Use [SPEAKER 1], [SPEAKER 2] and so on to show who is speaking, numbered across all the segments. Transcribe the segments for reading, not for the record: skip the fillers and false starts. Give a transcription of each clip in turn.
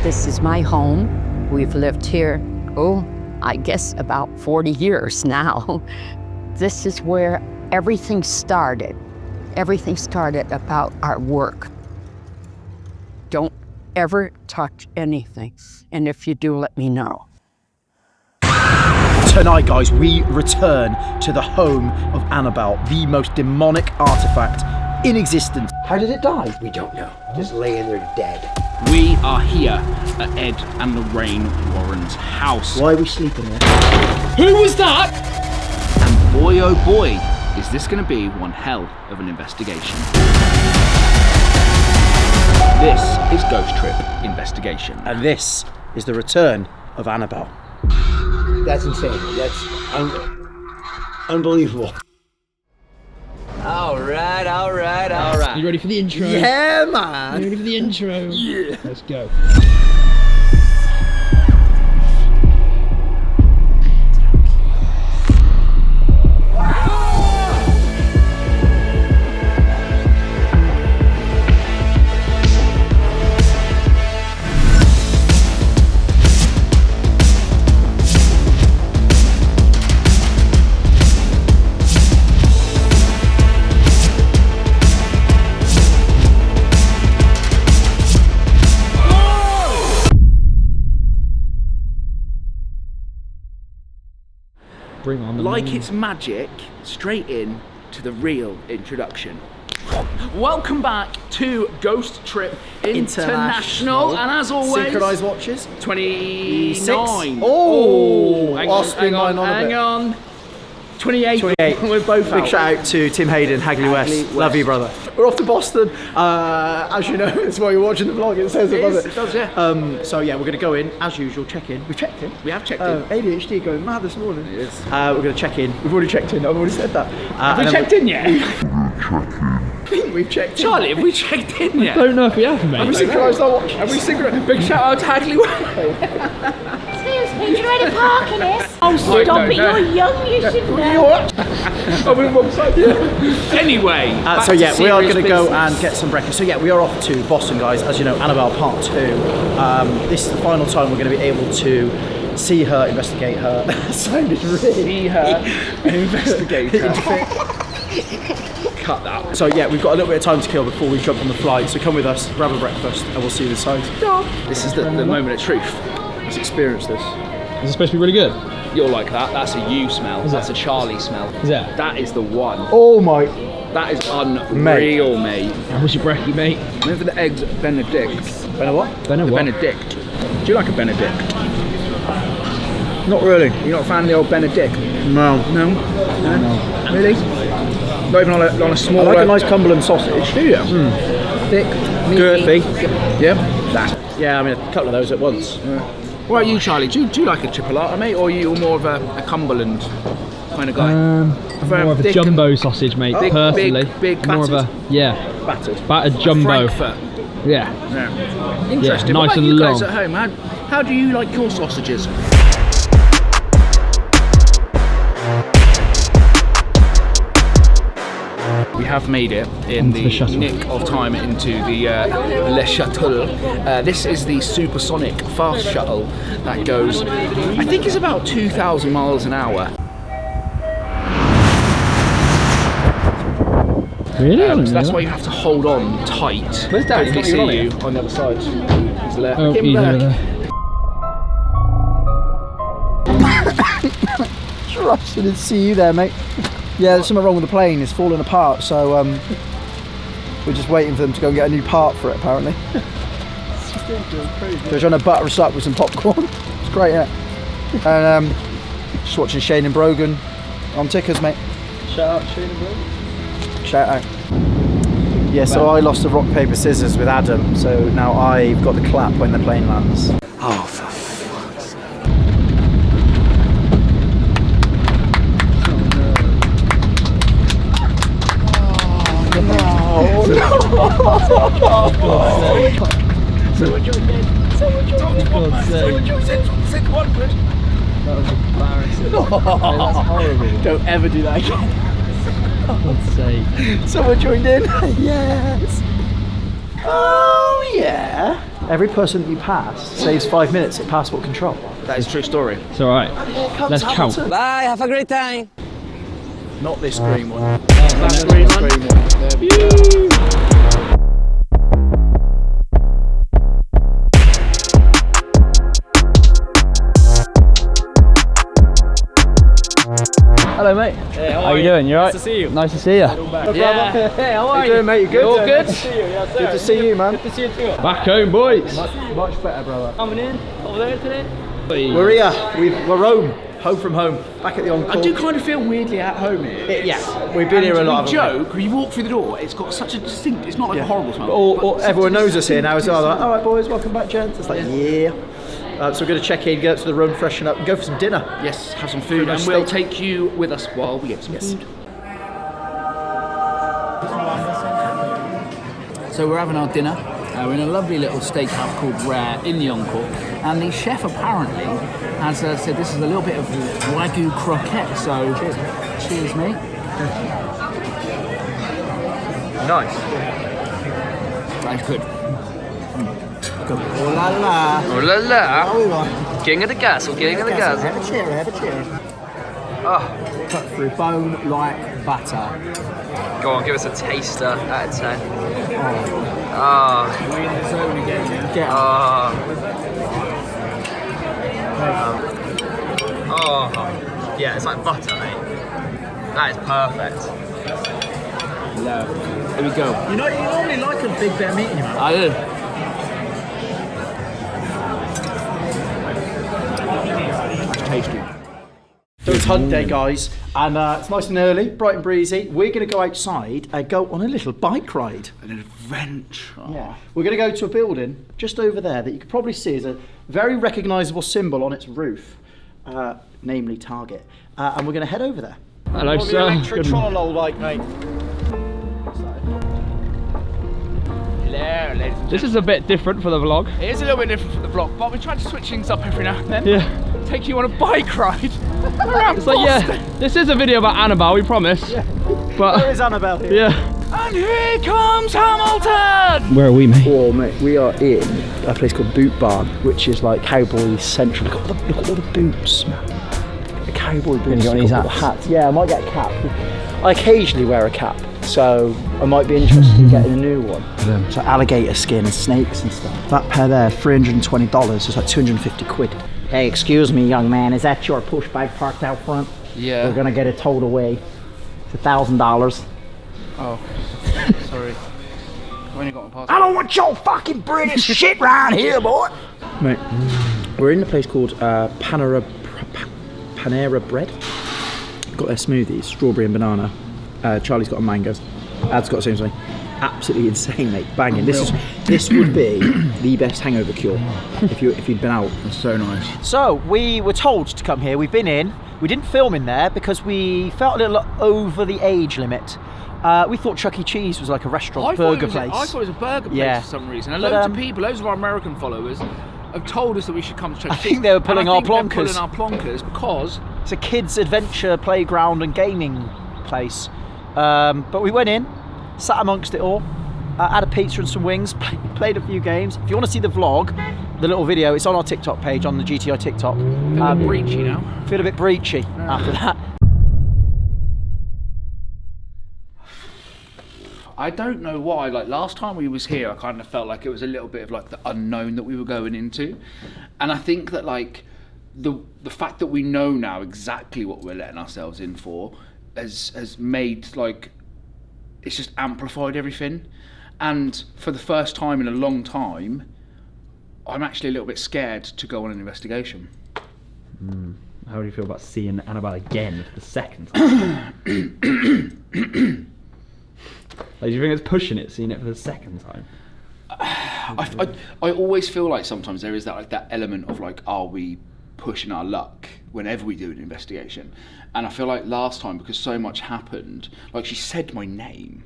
[SPEAKER 1] This is my home. We've lived here, I guess about 40 years now. This is where everything started. Everything started about our work. Don't ever touch anything. And if you do, let me know.
[SPEAKER 2] Tonight, guys, we return to the home of Annabelle, the most demonic artifact in existence. How did it die?
[SPEAKER 3] We don't know. Just laying there dead.
[SPEAKER 4] We are here at Ed and Lorraine Warren's house.
[SPEAKER 2] Why are we sleeping there?
[SPEAKER 4] Who was that? And boy, oh boy, is this going to be one hell of an investigation. This is Ghost Trip Investigation.
[SPEAKER 2] And this is the return of Annabelle.
[SPEAKER 3] That's insane. That's unbelievable. All right.
[SPEAKER 5] You ready for the intro?
[SPEAKER 2] Yeah, man.
[SPEAKER 5] You ready for the intro?
[SPEAKER 2] Yeah.
[SPEAKER 5] Let's go. Bring on the
[SPEAKER 4] Like
[SPEAKER 5] moon.
[SPEAKER 4] it's magic, straight in to the real introduction. Welcome back to Ghost Trip International. And as always,
[SPEAKER 2] synchronized watches.
[SPEAKER 4] 29.
[SPEAKER 2] Oh,
[SPEAKER 4] hang
[SPEAKER 2] I'll
[SPEAKER 4] on,
[SPEAKER 2] spin mine on a bit.
[SPEAKER 4] hang on. 28.
[SPEAKER 2] 28.
[SPEAKER 4] We're both
[SPEAKER 2] Big
[SPEAKER 4] out.
[SPEAKER 2] shout out to Tim Hayden, Hagley West. Love you, brother. We're off to Boston. As you know, that's why you're watching the vlog. It says above it.
[SPEAKER 4] It does, yeah.
[SPEAKER 2] So yeah, we're going to go in as usual. Check in. We checked in.
[SPEAKER 4] We have checked in.
[SPEAKER 2] ADHD going mad this morning.
[SPEAKER 4] It is.
[SPEAKER 2] We're going to check in. We've already checked in. I've already said that.
[SPEAKER 4] Have we checked in yet?
[SPEAKER 2] I think we've checked in.
[SPEAKER 4] Charlie, have we checked in yet?
[SPEAKER 5] I don't know if we have, mate.
[SPEAKER 2] Have we synchronised our watches?
[SPEAKER 4] Have we synchronised? Big shout out to Hagley West.
[SPEAKER 6] Excuse me, do you know where the parking is? Oh, stop it,
[SPEAKER 4] no.
[SPEAKER 6] you're young, you should know.
[SPEAKER 4] Oh, we're wrong side. Anyway,
[SPEAKER 2] So yeah, we are going to go
[SPEAKER 4] business.
[SPEAKER 2] and get some breakfast. So yeah, we are off to Boston, guys. As you know, Annabelle Part 2. This is the final time we're going to be able to see her, investigate her. That sounded really...
[SPEAKER 4] See her and investigate her. Cut that.
[SPEAKER 2] So yeah, we've got a little bit of time to kill before we jump on the flight. So come with us, grab a breakfast, and we'll see you inside.
[SPEAKER 4] This is the moment of truth. Let's experience this.
[SPEAKER 5] Is it supposed to be really good?
[SPEAKER 4] You'll like that. That's a you smell.
[SPEAKER 5] Is
[SPEAKER 4] That's
[SPEAKER 5] it?
[SPEAKER 4] a Charlie smell.
[SPEAKER 5] Is it?
[SPEAKER 4] That is the one.
[SPEAKER 2] Oh my...
[SPEAKER 4] That is unreal, mate.
[SPEAKER 5] How was your brekkie, mate?
[SPEAKER 4] Went for the eggs Benedict.
[SPEAKER 2] Better what?
[SPEAKER 5] Don't know
[SPEAKER 4] The
[SPEAKER 5] what.
[SPEAKER 4] Benedict. Do you like a Benedict?
[SPEAKER 2] Not really.
[SPEAKER 4] You're not a fan of the old Benedict?
[SPEAKER 2] No.
[SPEAKER 4] No? Really? Not even on a small...
[SPEAKER 2] I like a nice Cumberland sausage.
[SPEAKER 4] Do you? Thick, meaty.
[SPEAKER 2] Girthy.
[SPEAKER 4] Yeah? That's...
[SPEAKER 2] Yeah, I mean a couple of those at once.
[SPEAKER 4] What about you, Charlie? Do you like a chipolata, mate? Or are you more of a Cumberland kind of guy?
[SPEAKER 5] More of a
[SPEAKER 4] thick
[SPEAKER 5] jumbo sausage, mate,
[SPEAKER 4] Big,
[SPEAKER 5] personally.
[SPEAKER 4] big
[SPEAKER 5] more of a,
[SPEAKER 4] battered.
[SPEAKER 2] Battered.
[SPEAKER 5] battered jumbo.
[SPEAKER 4] Frankfurt.
[SPEAKER 5] Yeah.
[SPEAKER 4] Yeah. Interesting.
[SPEAKER 5] nice
[SPEAKER 4] What about
[SPEAKER 5] and
[SPEAKER 4] you guys
[SPEAKER 5] long.
[SPEAKER 4] at home? How do you like your sausages? We have made it in
[SPEAKER 5] Into the
[SPEAKER 4] the
[SPEAKER 5] shuttle.
[SPEAKER 4] nick of time into the Le Shuttle. This is the supersonic fast shuttle that goes, I think it's about 2,000 miles an hour.
[SPEAKER 5] Really?
[SPEAKER 4] So that's why you have to hold on tight.
[SPEAKER 2] Where's Dad?
[SPEAKER 4] Hopefully
[SPEAKER 2] He's not
[SPEAKER 4] see
[SPEAKER 2] even
[SPEAKER 4] you on the other side. He's there.
[SPEAKER 5] Oh,
[SPEAKER 4] Give him
[SPEAKER 5] he's over
[SPEAKER 4] there.
[SPEAKER 5] there.
[SPEAKER 2] Trust, I didn't see you there, mate. Yeah, there's something wrong with the plane. It's falling apart, so we're just waiting for them to go and get a new part for it, apparently. They're trying to butter us up with some popcorn. It's great, yeah. And just watching Shane and Brogan on tickers, mate.
[SPEAKER 5] Shout out Shane and Brogan.
[SPEAKER 2] Shout out. Yeah, so I lost the rock, paper, scissors with Adam, so now I've got the clap when the plane lands.
[SPEAKER 3] Oh, for fuck's sake.
[SPEAKER 4] Someone joined in. Someone joined in. Someone joined in. Said 100.
[SPEAKER 5] That was embarrassing. That's horrible.
[SPEAKER 2] Don't ever do that again.
[SPEAKER 5] God's sake.
[SPEAKER 2] Someone joined in. Yes. Oh yeah. every person that you pass saves 5 minutes at passport control.
[SPEAKER 4] That is a true story.
[SPEAKER 5] It's alright. Let's count.
[SPEAKER 3] Bye, have a great time.
[SPEAKER 2] Not this green one. That green one.
[SPEAKER 5] Hello, mate.
[SPEAKER 7] Hey,
[SPEAKER 5] how you doing? You alright?
[SPEAKER 7] Nice to see you.
[SPEAKER 5] Nice to see you.
[SPEAKER 7] Yeah. Hey, how are
[SPEAKER 2] you doing, mate? You good?
[SPEAKER 5] You all good?
[SPEAKER 7] Good to see you. Yes, sir.
[SPEAKER 2] Good to see you, man.
[SPEAKER 7] Good to see you too.
[SPEAKER 5] Back home, boys.
[SPEAKER 2] Much better, brother.
[SPEAKER 7] Coming in over there today.
[SPEAKER 2] We're here. We're home. Home from home. Back at the Encore.
[SPEAKER 4] I do kind of feel weirdly at home here.
[SPEAKER 2] Yeah, we've been here a lot.
[SPEAKER 4] We joke, when you walk through the door, it's got such a distinct, it's not like a horrible smell.
[SPEAKER 2] Or everyone knows us here now as well. Like, all right, boys, welcome back, gents. It's like, yeah. So we're going to check in, get up to the room, freshen up, and go for some dinner.
[SPEAKER 4] Yes, have some food,
[SPEAKER 2] nice
[SPEAKER 4] and we'll
[SPEAKER 2] steak.
[SPEAKER 4] take you with us while we get some food. So we're having our dinner. We're in a lovely little steakhouse called Rare in the Encore, and the chef apparently has said this is a little bit of Wagyu croquette. So cheers, mate.
[SPEAKER 3] Nice.
[SPEAKER 4] That's good.
[SPEAKER 3] Oh la la.
[SPEAKER 8] Oh la la.
[SPEAKER 3] How are we going?
[SPEAKER 8] King of the castle, king of the castle.
[SPEAKER 3] Have a chair, have a chair.
[SPEAKER 8] Oh,
[SPEAKER 3] Cut through bone like butter.
[SPEAKER 8] go on, give us a taster out of 10. Oh,
[SPEAKER 3] We're in the zone again. Get
[SPEAKER 8] oh, yeah, it's like butter, mate. That is perfect.
[SPEAKER 4] Here we go.
[SPEAKER 2] You normally like a big bit of meat in your mouth.
[SPEAKER 4] I do. Tasty.
[SPEAKER 2] So it's hunt day, guys, and it's nice and early, bright and breezy. We're going to go outside and go on a little bike ride.
[SPEAKER 4] An adventure.
[SPEAKER 2] Yeah. We're going to go to a building just over there that you can probably see is a very recognisable symbol on its roof, namely Target. And we're going to head over there.
[SPEAKER 5] Hello, sir.
[SPEAKER 2] Electric trolley bike, mate.
[SPEAKER 4] Hello, ladies and
[SPEAKER 5] This is a bit different for the vlog.
[SPEAKER 4] It is a little bit different from the vlog, but we try to switch things up every now and then.
[SPEAKER 5] Yeah.
[SPEAKER 4] Take you on a bike ride around
[SPEAKER 5] It's like,
[SPEAKER 4] Boston.
[SPEAKER 5] yeah, this is a video about Annabelle, we promise. Yeah. But
[SPEAKER 2] Where is Annabelle here?
[SPEAKER 5] yeah.
[SPEAKER 4] And here comes Hamilton!
[SPEAKER 5] Where are we, mate?
[SPEAKER 2] Oh, mate, we are in a place called Boot Barn, which is like cowboy central. Look at all the boots, man. The cowboy boots.
[SPEAKER 5] you got any
[SPEAKER 2] look at all the hats? Yeah, I might get a cap. I occasionally wear a cap, so I might be interested in getting a new one. So alligator skin and snakes and stuff. That pair there, $320. It's like 250 quid. Hey, excuse me, young man. Is that your push bike parked out front?
[SPEAKER 4] Yeah.
[SPEAKER 2] We're gonna get it towed away. It's $1,000.
[SPEAKER 4] Oh, sorry. I've only got my passport.
[SPEAKER 2] I don't want your fucking British shit round here, boy. Mate, we're in a place called Panera Bread. Got their smoothies, strawberry and banana. Charlie's got a mango. Ad's got the same thing. Absolutely insane, mate. Banging. This would be the best hangover cure if you'd been out.
[SPEAKER 4] That's so nice.
[SPEAKER 2] So we were told to come here. We've been in. We didn't film in there because we felt a little over the age limit. We thought Chuck E. Cheese was like a restaurant, burger place.
[SPEAKER 4] I thought it was a burger place
[SPEAKER 2] Yeah.
[SPEAKER 4] for some reason. And
[SPEAKER 2] But,
[SPEAKER 4] loads of people, loads of our American followers, have told us that we should come to Chuck E. Cheese.
[SPEAKER 2] think they were pulling
[SPEAKER 4] And I
[SPEAKER 2] our
[SPEAKER 4] think they're
[SPEAKER 2] plonkers.
[SPEAKER 4] pulling our plonkers because
[SPEAKER 2] It's a kids' adventure playground and gaming place. But we went in, sat amongst it all, had a pizza and some wings, played a few games. If you want to see the vlog, the little video, it's on our TikTok page, on the GTI TikTok.
[SPEAKER 4] breachy now.
[SPEAKER 2] Feel a bit breachy after that.
[SPEAKER 4] I don't know why, like last time we was here, I kind of felt like it was a little bit of like the unknown that we were going into. And I think that like the fact that we know now exactly what we're letting ourselves in for has made like, it's just amplified everything. And for the first time in a long time, I'm actually a little bit scared to go on an investigation.
[SPEAKER 5] How do you feel about seeing Annabelle again for the second time? Like, do you think it's pushing it, seeing it for the second time?
[SPEAKER 4] I always feel like sometimes there is that like that element of like, are we pushing our luck whenever we do an investigation? And I feel like last time, because so much happened, like she said my name,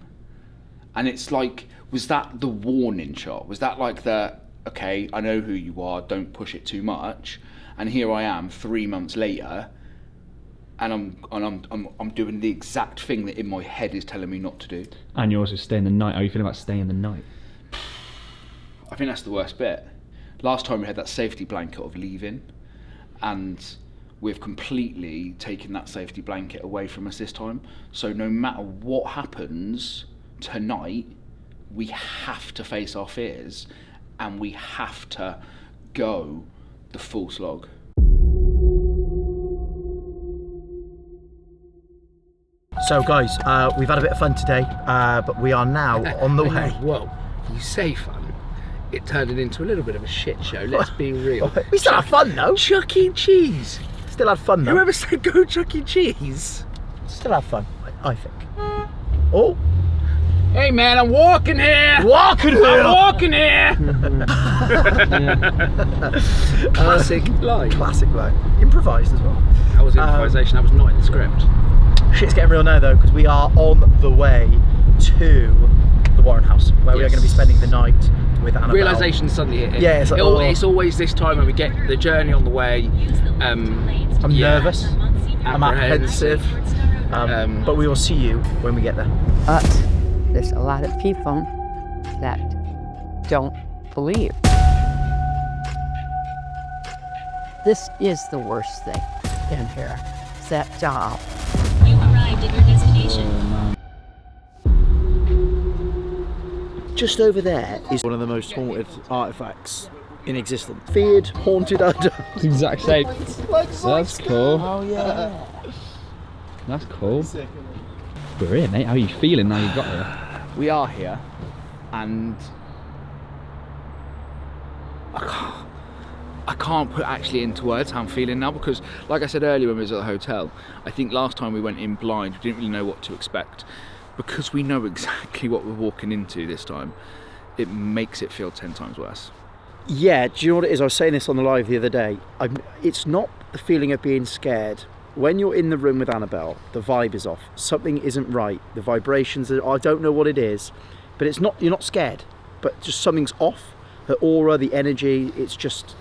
[SPEAKER 4] and it's like, was that the warning shot? Was that like the, okay, I know who you are, don't push it too much? And here I am 3 months later, and I'm doing the exact thing that in my head is telling me not to do.
[SPEAKER 5] And you're also staying the night. How are you feeling about staying the night?
[SPEAKER 4] I think that's the worst bit. last time we had that safety blanket of leaving, and we've completely taken that safety blanket away from us this time. So no matter what happens tonight, we have to face our fears, and we have to go the full slog.
[SPEAKER 2] So guys, we've had a bit of fun today, but we are now on the way.
[SPEAKER 3] Well, you say fun. It turned it into a little bit of a shit show, let's be real.
[SPEAKER 2] We still had fun though.
[SPEAKER 3] Chuck E. Cheese.
[SPEAKER 2] Still had fun though.
[SPEAKER 3] Whoever said go Chuck E. Cheese?
[SPEAKER 2] Still had fun, I think. Oh.
[SPEAKER 3] Hey man, I'm walking here!
[SPEAKER 2] Walking here!
[SPEAKER 3] I'm walking here! Classic line.
[SPEAKER 2] Classic line. Improvised as well.
[SPEAKER 3] That was improvisation, that was not in the script.
[SPEAKER 2] Shit's getting real now though, because we are on the way to the Warren House, where we are going to be spending the night with Annabelle.
[SPEAKER 3] Realisation suddenly hit.
[SPEAKER 2] Yeah, it's like,
[SPEAKER 3] it's always this time when we get the journey on the way.
[SPEAKER 2] I'm nervous, I'm apprehensive, but we will see you when we get there.
[SPEAKER 1] But there's a lot of people that don't believe. This is the worst thing in here. It's that doll.
[SPEAKER 6] You arrived at your destination.
[SPEAKER 2] Just over there is one of the most haunted artifacts in existence. Feared, haunted under.
[SPEAKER 5] It's the exact shape. That's cool.
[SPEAKER 2] Oh yeah.
[SPEAKER 5] That's cool. We're here, mate. How are you feeling now you got here?
[SPEAKER 4] We are here, and I can't put actually into words how I'm feeling now, because like I said earlier when we was at the hotel, I think last time we went in blind, we didn't really know what to expect. Because we know exactly what we're walking into this time, it makes it feel 10 times worse.
[SPEAKER 2] Yeah, do you know what it is? I was saying this on the live the other day. It's not the feeling of being scared. When you're in the room with Annabelle, the vibe is off. Something isn't right. The vibrations, I don't know what it is, but it's not. You're not scared, but just something's off. The aura, the energy, it's just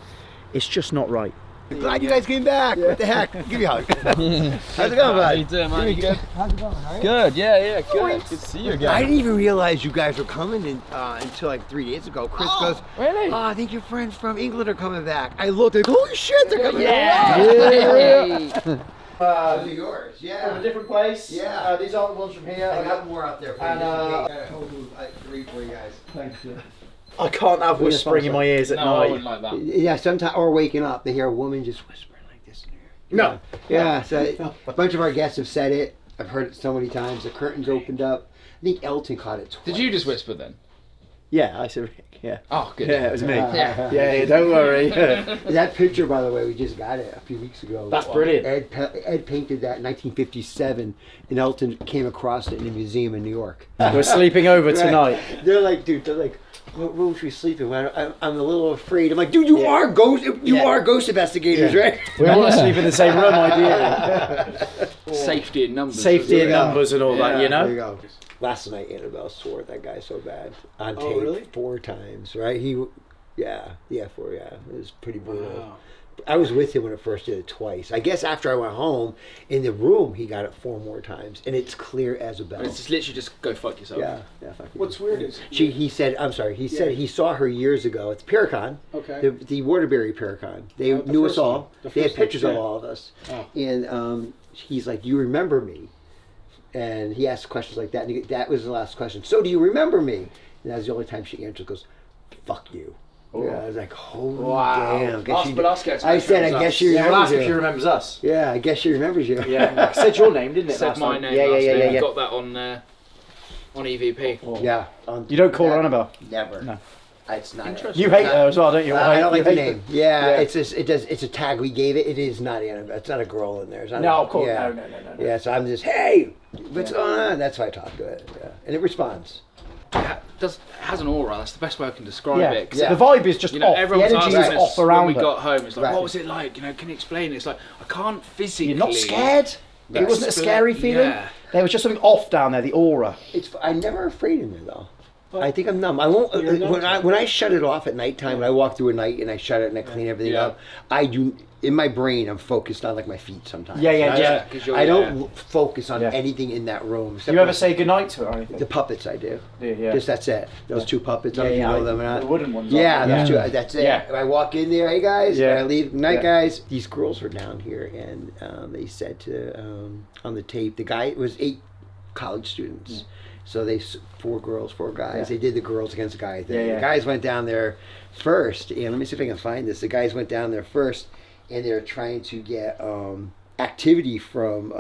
[SPEAKER 2] not right.
[SPEAKER 9] Glad you guys came back. Yeah. What the heck? Give me a hug. How's it going, buddy?
[SPEAKER 5] How you doing, man?
[SPEAKER 9] Good. How's it going? All right?
[SPEAKER 5] Good, yeah, good. Good to see you again.
[SPEAKER 9] I didn't even realize you guys were coming until like 3 days ago. Chris goes,
[SPEAKER 5] really?
[SPEAKER 9] Oh, I think your friends from England are coming back. I looked like, holy shit, they're coming
[SPEAKER 2] Yeah.
[SPEAKER 9] These are yours, yeah.
[SPEAKER 2] From a different place.
[SPEAKER 9] Yeah.
[SPEAKER 2] These aren't the ones from here.
[SPEAKER 9] I got more out there for you.
[SPEAKER 2] And,
[SPEAKER 9] I told you 3 for you guys.
[SPEAKER 2] Thank you. I can't have whispering in my ears at
[SPEAKER 4] No, I
[SPEAKER 2] night.
[SPEAKER 4] wouldn't like that.
[SPEAKER 9] Yeah, sometimes, or waking up, they hear a woman just whispering like this in here.
[SPEAKER 2] No.
[SPEAKER 9] Yeah, so a bunch of our guests have said it. I've heard it so many times. The curtains opened up. I think Elton caught it twice.
[SPEAKER 4] Did you just whisper then?
[SPEAKER 2] Yeah, I said, yeah.
[SPEAKER 4] Oh, good.
[SPEAKER 2] Yeah, it was me.
[SPEAKER 4] Yeah.
[SPEAKER 2] Yeah, don't worry.
[SPEAKER 9] That picture, by the way, we just got it a few weeks ago.
[SPEAKER 2] That's brilliant.
[SPEAKER 9] Ed painted that in 1957, and Elton came across it in a museum in New York.
[SPEAKER 2] We're sleeping over tonight.
[SPEAKER 9] They're like, what room should we sleep in? I'm a little afraid. I'm like, dude, you are ghost investigators, right?
[SPEAKER 2] We want to sleep in the same room, ideally.
[SPEAKER 4] Safety in numbers.
[SPEAKER 2] Safety in numbers and all that, you know?
[SPEAKER 9] There you go. Last night, Annabelle swore at that guy so bad on tape.
[SPEAKER 2] Really?
[SPEAKER 9] 4 times, right? 4, yeah. It was pretty brutal. Wow. I was with him when it first did it twice. I guess after I went home, in the room, he got it 4 more times, and it's clear as a bell.
[SPEAKER 4] It's just literally just go fuck yourself.
[SPEAKER 9] Yeah, fuck you.
[SPEAKER 3] What's weird is
[SPEAKER 9] He said he saw her years ago. It's Paracon.
[SPEAKER 3] Okay.
[SPEAKER 9] The Waterbury Paracon. They
[SPEAKER 3] the
[SPEAKER 9] knew
[SPEAKER 3] first
[SPEAKER 9] us all.
[SPEAKER 3] one. The
[SPEAKER 9] They had
[SPEAKER 3] first one,
[SPEAKER 9] pictures of
[SPEAKER 3] yeah.
[SPEAKER 9] all of us.
[SPEAKER 3] Oh.
[SPEAKER 9] And he's like, "You remember me?" And he asked questions like that. And that was the last question. So do you remember me? And that was the only time she answered. Goes, "Fuck you."
[SPEAKER 3] Oh.
[SPEAKER 9] Yeah, I was like, holy
[SPEAKER 2] Wow.
[SPEAKER 9] damn.
[SPEAKER 4] Ask her to
[SPEAKER 9] I said, I guess she
[SPEAKER 2] Yeah, we'll
[SPEAKER 9] remembers
[SPEAKER 2] ask if she
[SPEAKER 9] you.
[SPEAKER 2] remembers us.
[SPEAKER 9] Yeah, I guess she remembers you.
[SPEAKER 2] Yeah. Said your name, didn't it?
[SPEAKER 4] Said
[SPEAKER 2] last
[SPEAKER 4] my
[SPEAKER 2] time?
[SPEAKER 4] name.
[SPEAKER 2] Yeah.
[SPEAKER 4] We got that on EVP.
[SPEAKER 9] Yeah.
[SPEAKER 2] You don't call her Annabelle?
[SPEAKER 9] Never.
[SPEAKER 2] No.
[SPEAKER 9] It's not.
[SPEAKER 4] Interesting.
[SPEAKER 2] You hate her as well, don't you?
[SPEAKER 9] I don't like
[SPEAKER 2] You
[SPEAKER 9] the
[SPEAKER 2] hate
[SPEAKER 9] name.
[SPEAKER 2] her.
[SPEAKER 9] Yeah, it's a tag we gave it. It is not Annabelle. It's not a girl in there. It's not
[SPEAKER 2] No,
[SPEAKER 9] a,
[SPEAKER 2] of course.
[SPEAKER 9] yeah.
[SPEAKER 2] No.
[SPEAKER 9] Yeah, so I'm just, hey, what's going on? That's how I talk to it. Yeah. And it responds.
[SPEAKER 4] It has an aura. That's the best way I can describe
[SPEAKER 2] Yeah.
[SPEAKER 4] it. 'Cause
[SPEAKER 2] The vibe is just
[SPEAKER 4] you know,
[SPEAKER 2] off. The
[SPEAKER 4] everyone's
[SPEAKER 2] energy
[SPEAKER 4] asking
[SPEAKER 2] is
[SPEAKER 4] us
[SPEAKER 2] off around
[SPEAKER 4] when we
[SPEAKER 2] her.
[SPEAKER 4] got home. It's like,
[SPEAKER 9] Right.
[SPEAKER 4] what was it like? You know, can you explain it? It's like, I can't physically.
[SPEAKER 2] You're not scared? It wasn't a scary feeling?
[SPEAKER 4] Yeah.
[SPEAKER 2] There was just something off down there, the aura.
[SPEAKER 9] I'm never afraid in there though. I think I'm numb. I won't. When I shut it off at nighttime, when I walk through a night and I shut it and I clean everything up, I do. In my brain, I'm focused on like my feet sometimes. I don't focus on anything in that room.
[SPEAKER 2] Do you ever say goodnight to it or anything?
[SPEAKER 9] The puppets I do.
[SPEAKER 2] Yeah.
[SPEAKER 9] Just that's it. Those two puppets. I don't know if you know them or not.
[SPEAKER 2] The wooden ones.
[SPEAKER 9] Yeah, those two. That's it.
[SPEAKER 2] Yeah.
[SPEAKER 9] I walk in there, hey guys.
[SPEAKER 2] Yeah.
[SPEAKER 9] I leave. Night, guys. These girls were down here, and they said to on the tape, the guy, it was 8 college students. So they 4 girls, 4 guys.
[SPEAKER 2] Yeah.
[SPEAKER 9] They did the girls against the guys. The
[SPEAKER 2] Yeah.
[SPEAKER 9] guys went down there first, and let me see if I can find this. The guys went down there first, and they're trying to get activity from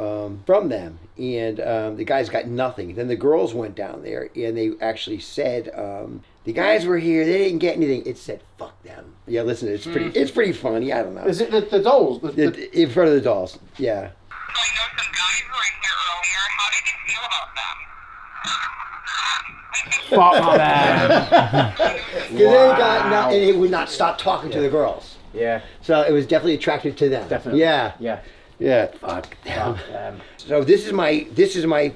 [SPEAKER 9] them, and the guys got nothing. Then the girls went down there, and they actually said the guys were here. They didn't get anything. It said fuck them. Yeah, listen, it's pretty funny. I don't know.
[SPEAKER 2] Is it the dolls?
[SPEAKER 9] In front of the dolls? Yeah.
[SPEAKER 10] I know some guys were in here earlier. How did you feel about them?
[SPEAKER 2] Fuck them.
[SPEAKER 9] Because they got nothing, and it would not stop talking to the girls.
[SPEAKER 2] Yeah.
[SPEAKER 9] So it was definitely attractive to them.
[SPEAKER 2] Definitely.
[SPEAKER 9] Yeah. Fuck them. So this is my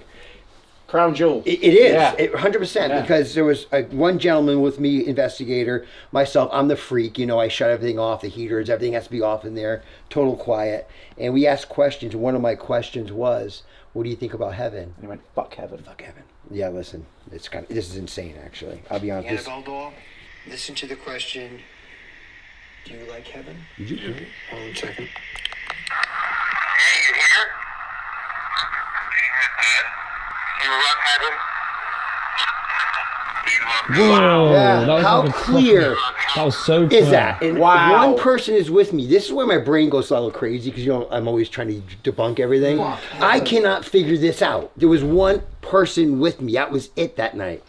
[SPEAKER 2] crown jewel.
[SPEAKER 9] It is.
[SPEAKER 2] Yeah.
[SPEAKER 9] 100% because there was one gentleman with me, investigator, myself. I'm the freak. You know, I shut everything off, the heaters, everything has to be off in there, total quiet. And we asked questions. One of my questions was, "What do you think about heaven?"
[SPEAKER 2] And he went, "Fuck heaven."
[SPEAKER 9] Fuck heaven. Yeah, listen, this is insane. Actually, I'll be honest.
[SPEAKER 11] Annabelle Doll, listen to the question. Do you like heaven?
[SPEAKER 9] Did you hear it?
[SPEAKER 11] Hold on a second.
[SPEAKER 10] Hey, you here? You love heaven?
[SPEAKER 7] Whoa,
[SPEAKER 9] Yeah.
[SPEAKER 7] that was
[SPEAKER 9] How
[SPEAKER 7] like a
[SPEAKER 9] clear
[SPEAKER 7] that was so
[SPEAKER 9] is
[SPEAKER 7] clear.
[SPEAKER 9] that? And one person is with me. This is where my brain goes a little crazy because, you know, I'm always trying to debunk everything. I cannot figure this out. There was one person with me. That was it that night.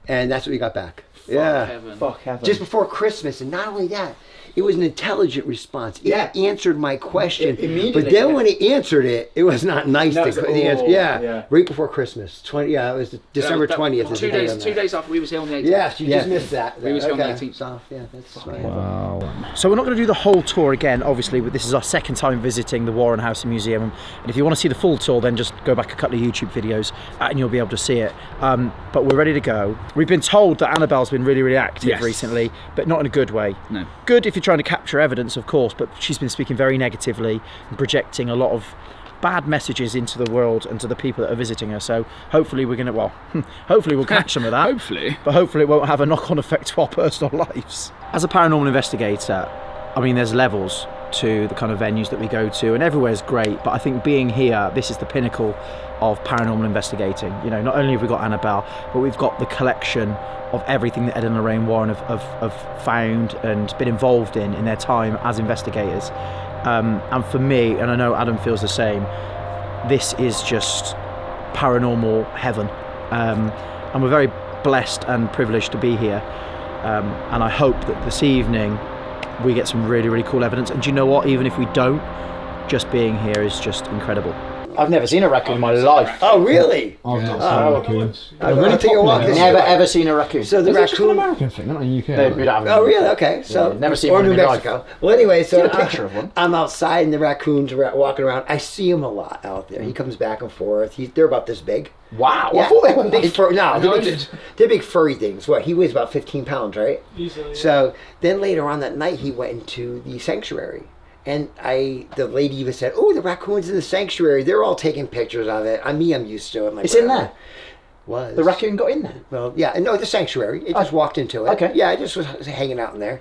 [SPEAKER 9] And that's what we got back.
[SPEAKER 2] Fuck heaven.
[SPEAKER 9] Just before Christmas. And not only that, it was an intelligent response. It answered my question.
[SPEAKER 2] Immediately.
[SPEAKER 9] But then when it answered it, it was not nice.
[SPEAKER 2] No,
[SPEAKER 9] the answer. Right before Christmas. It was December 20th.
[SPEAKER 4] 2 days after we was here on the 18th.
[SPEAKER 9] Yes, you just missed that.
[SPEAKER 4] We was here on the 18th.
[SPEAKER 9] So, yeah, that's
[SPEAKER 7] Wow.
[SPEAKER 2] So we're not going to do the whole tour again, obviously, but this is our second time visiting the Warren House and Museum. And if you want to see the full tour, then just go back a couple of YouTube videos and you'll be able to see it. But we're ready to go. We've been told that Annabelle's been really, really active recently, but not in a good way.
[SPEAKER 4] No.
[SPEAKER 2] Good if you're trying to capture evidence, of course, but she's been speaking very negatively and projecting a lot of bad messages into the world and to the people that are visiting her. So hopefully we're going to, hopefully we'll catch some of that.
[SPEAKER 4] Hopefully.
[SPEAKER 2] But hopefully it won't have a knock-on effect to our personal lives. As a paranormal investigator, I mean, there's levels to the kind of venues that we go to, and everywhere's great, but I think being here, this is the pinnacle of paranormal investigating. You know, not only have we got Annabelle, but we've got the collection of everything that Ed and Lorraine Warren have found and been involved in their time as investigators. And for me, and I know Adam feels the same, this is just paranormal heaven. And we're very blessed and privileged to be here. And I hope that this evening we get some really, really cool evidence. And do you know what? Even if we don't, just being here is just incredible. I've never seen a raccoon in my life.
[SPEAKER 9] Oh, really?
[SPEAKER 7] I've not seen raccoons.
[SPEAKER 9] I'm going to take a walk.
[SPEAKER 2] Never ever seen a raccoon.
[SPEAKER 9] So the
[SPEAKER 7] Is it just an
[SPEAKER 9] raccoon.
[SPEAKER 7] American thing, not in the UK?
[SPEAKER 9] Oh, really? Okay. So
[SPEAKER 2] never seen
[SPEAKER 9] or
[SPEAKER 2] one
[SPEAKER 9] New
[SPEAKER 2] in my
[SPEAKER 9] Mexico.
[SPEAKER 2] life.
[SPEAKER 9] Well, anyway, so
[SPEAKER 2] Seen a picture of one.
[SPEAKER 9] I'm outside and the raccoons are walking around. I see him a lot out there. He comes back and forth. They're about this big.
[SPEAKER 2] Wow.
[SPEAKER 9] Yeah.
[SPEAKER 2] I thought they were
[SPEAKER 9] big
[SPEAKER 2] like...
[SPEAKER 9] they're big furry things. What? He weighs about 15 pounds, right?
[SPEAKER 7] Easily.
[SPEAKER 9] So then later on that night, he went into the sanctuary. And the lady even said, "Oh, the raccoon's in the sanctuary. They're all taking pictures of it." I'm used to it. Like,
[SPEAKER 2] It's in there?
[SPEAKER 9] Was.
[SPEAKER 2] The raccoon got in there?
[SPEAKER 9] Well, yeah. No, the sanctuary. It just walked into it.
[SPEAKER 2] Okay.
[SPEAKER 9] Yeah, it just was hanging out in there.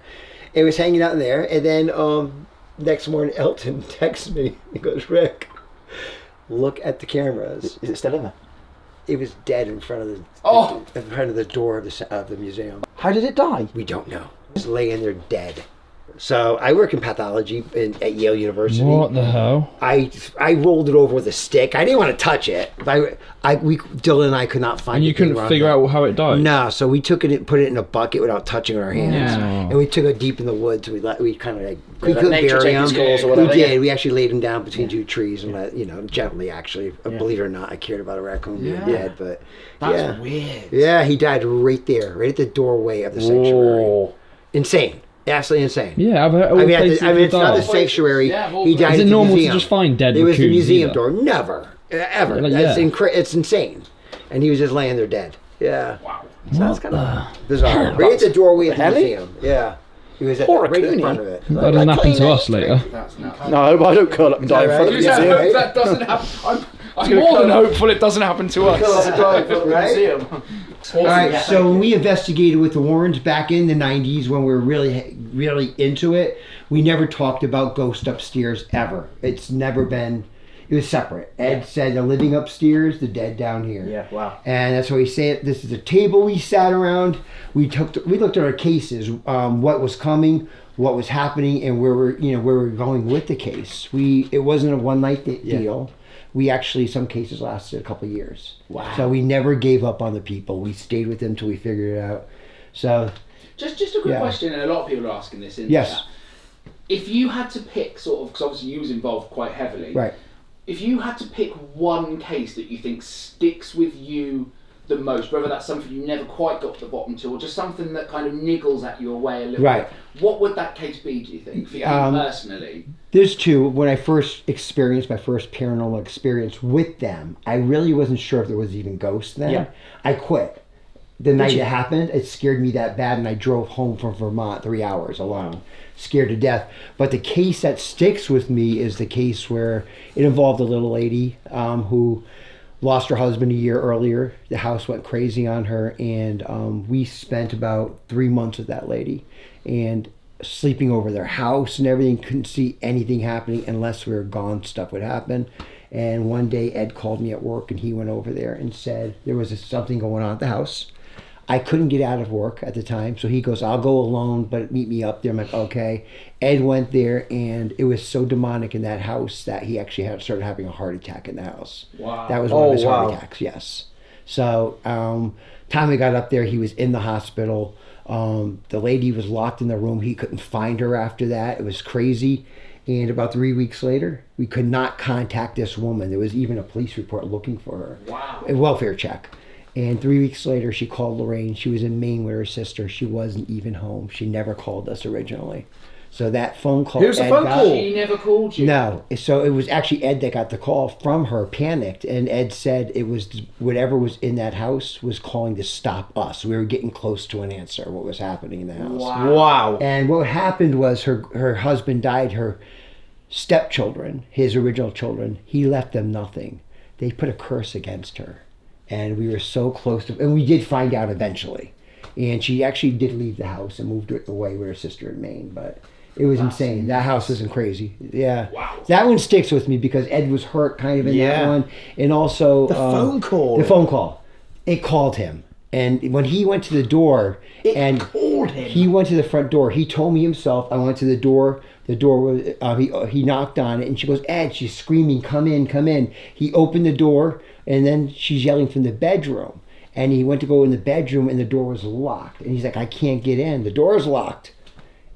[SPEAKER 9] It was hanging out in there. And then next morning, Elton texts me. He goes, "Rick, look at the cameras."
[SPEAKER 2] Is it still in there?
[SPEAKER 9] It was dead in front of in front of the door of the museum.
[SPEAKER 2] How did it die?
[SPEAKER 9] We don't know. It was laying there dead. So I work in pathology at Yale University.
[SPEAKER 7] What the hell?
[SPEAKER 9] I rolled it over with a stick. I didn't want to touch it. Dylan and I could not find it.
[SPEAKER 7] And you couldn't figure out how it died?
[SPEAKER 9] No, so we took it and put it in a bucket without touching our hands.
[SPEAKER 7] Yeah.
[SPEAKER 9] And we took it deep in the woods. We kind of we
[SPEAKER 2] Like
[SPEAKER 9] couldn't
[SPEAKER 2] nature
[SPEAKER 9] bury
[SPEAKER 2] taking
[SPEAKER 9] him.
[SPEAKER 2] skulls or
[SPEAKER 9] We
[SPEAKER 2] whatever,
[SPEAKER 9] did.
[SPEAKER 2] yeah.
[SPEAKER 9] We actually laid him down between two trees and gently actually. Believe it or not, I cared about a raccoon being dead, but
[SPEAKER 2] That's weird.
[SPEAKER 9] Yeah, he died right there, right at the doorway of the sanctuary.
[SPEAKER 2] Whoa.
[SPEAKER 9] Insane. Absolutely insane.
[SPEAKER 7] Yeah, I've heard.
[SPEAKER 9] I mean, it's not the sanctuary. He died.
[SPEAKER 7] Is it
[SPEAKER 9] at the
[SPEAKER 7] normal
[SPEAKER 9] museum.
[SPEAKER 7] to just find dead
[SPEAKER 9] It was the
[SPEAKER 7] raccoons
[SPEAKER 9] museum
[SPEAKER 7] either?
[SPEAKER 9] door. Never, ever.
[SPEAKER 7] Like,
[SPEAKER 9] That's
[SPEAKER 7] yeah.
[SPEAKER 9] it's insane. And he was just laying there dead. Yeah.
[SPEAKER 2] Wow.
[SPEAKER 9] So that's kind of bizarre. Right at the doorway of the museum. Yeah. He was at right in front of it.
[SPEAKER 7] That doesn't happen to us later.
[SPEAKER 2] No, but I don't curl up and die in front of the
[SPEAKER 4] I
[SPEAKER 2] museum.
[SPEAKER 4] hope that doesn't happen. I'm more than hopeful it doesn't happen to us.
[SPEAKER 9] Right? All right, so when we investigated with the Warrens back in the 90s when we were really into it, we never talked about ghost upstairs ever. It's never been, it was separate. Ed said the living upstairs, the dead down here.
[SPEAKER 2] Yeah, wow.
[SPEAKER 9] And that's why we say it. This is a table we sat around. We looked at our cases, what was coming, what was happening, and where we're going with the case. It wasn't a one night deal. We actually, some cases lasted a couple of years.
[SPEAKER 2] Wow.
[SPEAKER 9] So we never gave up on the people. We stayed with them till we figured it out. So
[SPEAKER 4] just a quick question, and a lot of people are asking this in
[SPEAKER 9] yes.
[SPEAKER 4] chat. If you had to pick sort of, because obviously you was involved quite heavily.
[SPEAKER 9] Right.
[SPEAKER 4] If you had to pick one case that you think sticks with you the most, whether that's something you never quite got to the bottom to, or just something that kind of niggles at you away a little bit, what would that case be, do you think, for you personally?
[SPEAKER 9] There's two. When I first experienced my first paranormal experience with them, I really wasn't sure if there was even ghosts then. Yeah. I quit. The night it happened, it scared me that bad, and I drove home from Vermont 3 hours alone, scared to death. But the case that sticks with me is the case where it involved a little lady who lost her husband a year earlier. The house went crazy on her, and we spent about 3 months with that lady, and sleeping over their house and everything. Couldn't see anything happening unless we were gone. Stuff would happen. And one day Ed called me at work, and he went over there and said there was something going on at the house. I couldn't get out of work at the time, so he goes, I'll go alone, but meet me up there. I'm like, okay. Ed went there, and it was so demonic in that house that he actually started having a heart attack in the house.
[SPEAKER 4] Wow.
[SPEAKER 9] That was one of his heart attacks, yes. So time we got up there, he was in the hospital. The lady was locked in the room. He couldn't find her after that. It was crazy. And about 3 weeks later, we could not contact this woman. There was even a police report looking for her.
[SPEAKER 4] Wow.
[SPEAKER 9] A welfare check. And 3 weeks later, she called Lorraine. She was in Maine with her sister. She wasn't even home. She never called us originally. So that phone call.
[SPEAKER 2] Here's the phone call.
[SPEAKER 4] She never called you?
[SPEAKER 9] No. So it was actually Ed that got the call from her, panicked. And Ed said it was whatever was in that house was calling to stop us. We were getting close to an answer, what was happening in the house.
[SPEAKER 2] Wow.
[SPEAKER 9] And what happened was her husband died. Her stepchildren, his original children, he left them nothing. They put a curse against her. And we were so close to, and we did find out eventually. And she actually did leave the house and moved away with her sister in Maine. But it was insane. That house isn't crazy. Yeah.
[SPEAKER 4] Wow.
[SPEAKER 9] That one sticks with me because Ed was hurt kind of in that one. And also
[SPEAKER 2] the phone call.
[SPEAKER 9] The phone call. It called him. And when he went to the door, he went to the front door. He told me himself, I went to the door. The door was, he knocked on it, and she goes, Ed, she's screaming, come in, come in. He opened the door, and then she's yelling from the bedroom. And he went to go in the bedroom, and the door was locked. And he's like, I can't get in. The door is locked.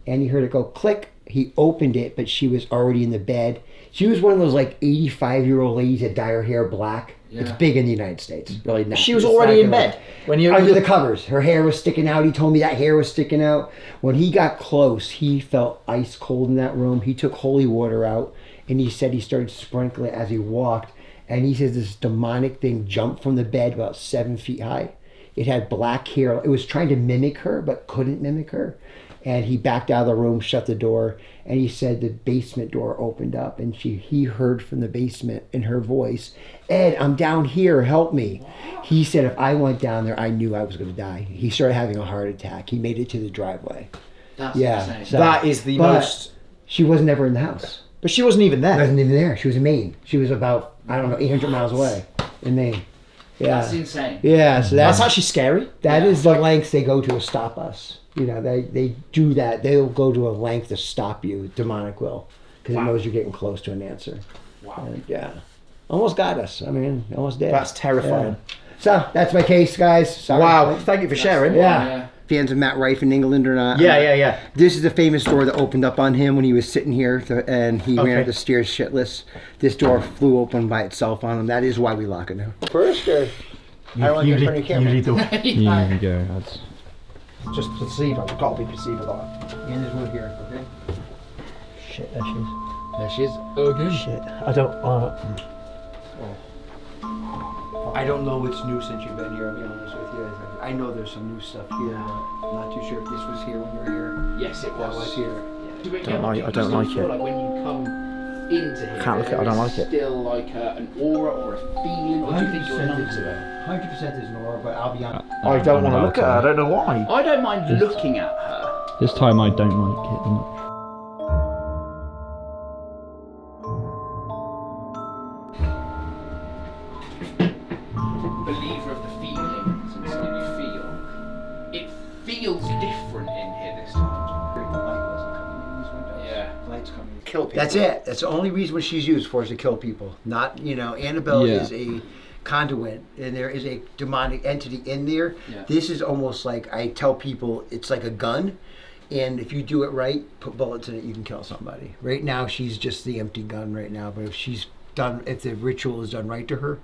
[SPEAKER 9] And he heard it go click. He opened it, but she was already in the bed. She was one of those like 85-year-old ladies that dye her hair black. Yeah. It's big in the United States. Really not.
[SPEAKER 2] She was already in bed
[SPEAKER 9] when you under the covers. Her hair was sticking out. He told me that hair was sticking out. When he got close, he felt ice cold in that room. He took holy water out, and he said he started sprinkling it as he walked. And he says this demonic thing jumped from the bed about 7 feet high. It had black hair. It was trying to mimic her, but couldn't mimic her. And he backed out of the room, shut the door, and he said the basement door opened up, and he heard from the basement in her voice, Ed, I'm down here, help me. He said if I went down there, I knew I was going to die. He started having a heart attack. He made it to the driveway.
[SPEAKER 4] That's insane.
[SPEAKER 9] So,
[SPEAKER 2] that is the most...
[SPEAKER 9] She wasn't ever in the house.
[SPEAKER 2] But she wasn't even there.
[SPEAKER 9] She wasn't even there. She was in Maine. She was about, 800 miles away in Maine. Yeah.
[SPEAKER 4] That's insane.
[SPEAKER 9] Yeah, so that's
[SPEAKER 2] actually scary.
[SPEAKER 9] That is the lengths they go to stop us. You know, they do that. They'll go to a length to stop you. Demonic will, because it knows you're getting close to an answer.
[SPEAKER 4] Wow.
[SPEAKER 9] And, yeah, almost got us. I mean, almost did.
[SPEAKER 2] That's terrifying.
[SPEAKER 9] Yeah. So that's my case, guys. Sorry.
[SPEAKER 2] Wow, thank you for sharing.
[SPEAKER 9] Yeah. Fans of Matt Rife in England or not?
[SPEAKER 2] Yeah.
[SPEAKER 9] This is the famous door that opened up on him when he was sitting here, and he ran up the stairs shitless. This door flew open by itself on him. That is why we lock it now. First, or I want to get in front of your camera.
[SPEAKER 7] Here we go, lads.
[SPEAKER 2] Just placebo. It's got to be placebo.
[SPEAKER 9] And there's one here, okay?
[SPEAKER 2] Shit, there she is.
[SPEAKER 4] There she is. Okay.
[SPEAKER 2] Shit, I don't...
[SPEAKER 9] I don't know what's new since you've been here, I'll be honest with you. I know there's some new stuff here, but I'm not too sure if this was here when you were here.
[SPEAKER 4] Yes, it was.
[SPEAKER 9] That was here.
[SPEAKER 2] I don't like it.
[SPEAKER 4] Like when you come into here,
[SPEAKER 2] Can't look at it, I don't like it.
[SPEAKER 4] Still like an aura or a feeling, or do you think you're numb to it?
[SPEAKER 9] 100% is an aura, but I'll be honest.
[SPEAKER 2] I don't want to look at her. I don't know why.
[SPEAKER 4] I don't mind looking at her.
[SPEAKER 7] This time I don't like it that much.
[SPEAKER 4] Believer of the feelings and something you feel. It feels different in here this time. Yeah.
[SPEAKER 9] Lights coming. Kill people. That's it. That's the only reason what she's used for is to kill people. Not, Annabelle is a conduit, and there is a demonic entity in there.
[SPEAKER 4] Yeah.
[SPEAKER 9] This is almost like, I tell people, it's like a gun, and if you do it right, put bullets in it, you can kill somebody. Right now, she's just the empty gun right now, but if the ritual is done right to her,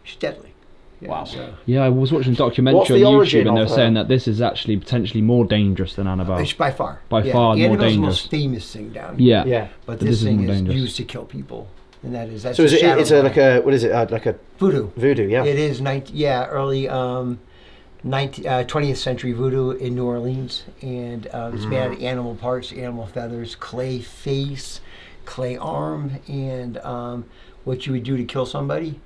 [SPEAKER 9] she's deadly. Yeah,
[SPEAKER 4] wow.
[SPEAKER 9] So.
[SPEAKER 7] Yeah, I was watching a documentary on YouTube and they were saying that this is actually potentially more dangerous than Annabelle.
[SPEAKER 9] It's by far.
[SPEAKER 7] By far more
[SPEAKER 9] Annabelle's
[SPEAKER 7] dangerous.
[SPEAKER 9] the most famous thing down here.
[SPEAKER 7] Yeah.
[SPEAKER 9] But this thing is
[SPEAKER 7] dangerous.
[SPEAKER 9] used to kill people. And that's
[SPEAKER 2] So is it like a, what is it, like a...
[SPEAKER 9] Voodoo.
[SPEAKER 2] Voodoo, yeah.
[SPEAKER 9] It is, early 20th century voodoo in New Orleans. And it's made out of animal parts, animal feathers, clay face, clay arm. And what you would do to kill somebody,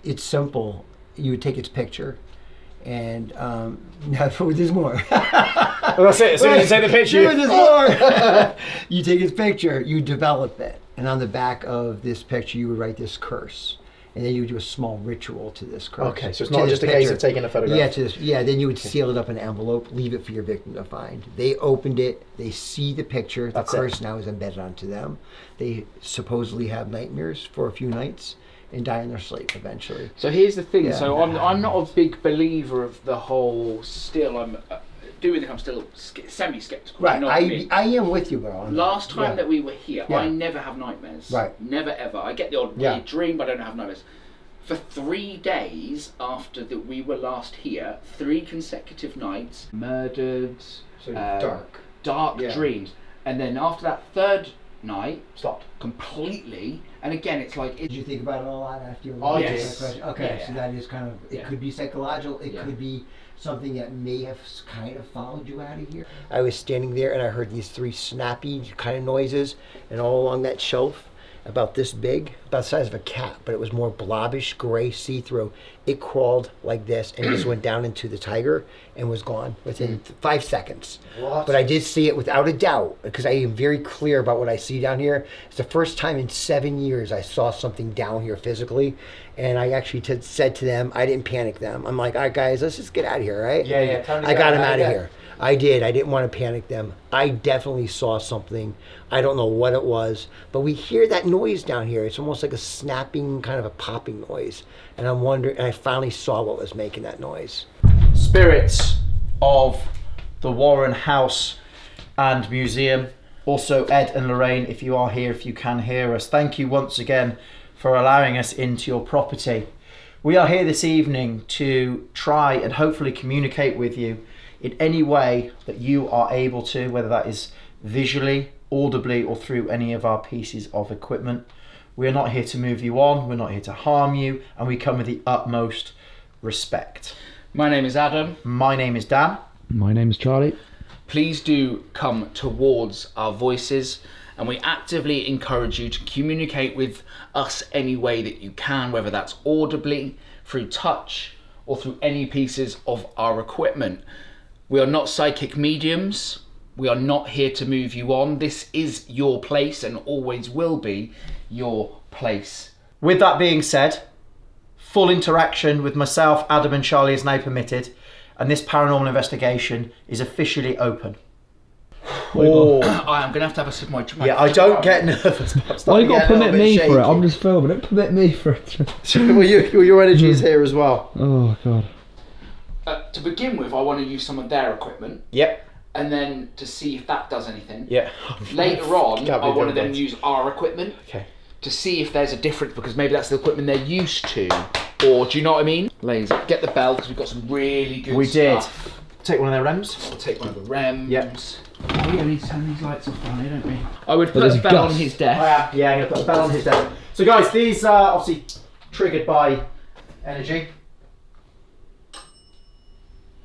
[SPEAKER 9] it's simple. You would take its picture. And there's more.
[SPEAKER 2] Well, that's it. As soon as you take the picture,
[SPEAKER 9] there's more. You take its picture, you develop it. And on the back of this picture, you would write this curse. And then you would do a small ritual to this curse.
[SPEAKER 2] Okay, so it's not just a case of taking a photograph.
[SPEAKER 9] Yeah, then you would seal it up in an envelope, leave it for your victim to find. They opened it, they see the picture, the curse now is embedded onto them. They supposedly have nightmares for a few nights and die in their sleep eventually.
[SPEAKER 4] So here's the thing.
[SPEAKER 9] Yeah.
[SPEAKER 4] So I'm not a big believer of the whole. Still, I'm still semi-skeptical.
[SPEAKER 9] Right,
[SPEAKER 4] You know what I mean?
[SPEAKER 9] I am with you, bro.
[SPEAKER 4] Last time that we were here,
[SPEAKER 9] Yeah.
[SPEAKER 4] I never have nightmares.
[SPEAKER 9] Right.
[SPEAKER 4] Never ever. I get the odd weird dream, but I don't have nightmares. For 3 days after that we were last here, 3 consecutive nights, murdered,
[SPEAKER 9] So
[SPEAKER 4] dark dreams, and then after that 3rd night,
[SPEAKER 2] stopped
[SPEAKER 4] completely. And again, it's like.
[SPEAKER 9] Did you think about it a lot after you were
[SPEAKER 4] Oh,
[SPEAKER 9] answering
[SPEAKER 4] yes.
[SPEAKER 9] that question? Okay,
[SPEAKER 4] Yeah.
[SPEAKER 9] so that is kind of, it could be psychological, it
[SPEAKER 4] Yeah.
[SPEAKER 9] could be something that may have kind of followed you out of here. I was standing there and I heard these 3 snappy kind of noises, and all along that shelf, about this big, about the size of a cat, but it was more blobbish, gray, see-through. It crawled like this and just went down into the tiger and was gone within 5 seconds.
[SPEAKER 2] What?
[SPEAKER 9] But I did see it without a doubt, because I am very clear about what I see down here. It's the first time in 7 years I saw something down here physically, and I actually said to them, I didn't panic them. I'm like, all right, guys, let's just get out of here, right?
[SPEAKER 2] Yeah.
[SPEAKER 9] I got them out of here. I did. I didn't want to panic them. I definitely saw something. I don't know what it was, but we hear that noise down here. It's almost like a snapping, kind of a popping noise. And I'm wondering, and I finally saw what was making that noise.
[SPEAKER 2] Spirits of the Warren House and Museum. Also, Ed and Lorraine, if you are here, if you can hear us, thank you once again for allowing us into your property. We are here this evening to try and hopefully communicate with you in any way that you are able to, whether that is visually, audibly, or through any of our pieces of equipment. We are not here to move you on, we're not here to harm you, and we come with the utmost respect.
[SPEAKER 4] My name is Adam.
[SPEAKER 2] My name is Dan.
[SPEAKER 7] My name is Charlie.
[SPEAKER 4] Please do come towards our voices, and we actively encourage you to communicate with us any way that you can, whether that's audibly, through touch, or through any pieces of our equipment. We are not psychic mediums. We are not here to move you on. This is your place and always will be your place.
[SPEAKER 2] With that being said, full interaction with myself, Adam and Charlie is now permitted, and this paranormal investigation is officially open.
[SPEAKER 4] Oh, I'm going to have a sip of my
[SPEAKER 2] yeah, I don't get nervous.
[SPEAKER 7] Why you got to permit me for it? I'm just filming it. Permit me for it.
[SPEAKER 2] Well, your energy is here as well.
[SPEAKER 7] Oh, God.
[SPEAKER 4] To begin with, I want to use some of their equipment.
[SPEAKER 2] Yep.
[SPEAKER 4] And then to see if that does anything.
[SPEAKER 2] Yeah.
[SPEAKER 4] Later on,
[SPEAKER 2] Can't
[SPEAKER 4] I
[SPEAKER 2] be
[SPEAKER 4] want to
[SPEAKER 2] very
[SPEAKER 4] then
[SPEAKER 2] bad.
[SPEAKER 4] use our equipment.
[SPEAKER 2] Okay.
[SPEAKER 4] To see if there's a difference, because maybe that's the equipment they're used to. Or, do you know what I mean? Ladies, get the bell, because we've got some really good
[SPEAKER 2] We did.
[SPEAKER 4] stuff.
[SPEAKER 2] Take one of their REMs.
[SPEAKER 4] We'll take one of the REMs.
[SPEAKER 2] Yep.
[SPEAKER 4] Oh, yeah, we need to turn these lights off down here, don't we? I would put
[SPEAKER 7] there's
[SPEAKER 4] a bell on his desk.
[SPEAKER 2] Yeah, I'm going to put a bell on his desk. So guys, these are obviously triggered by energy.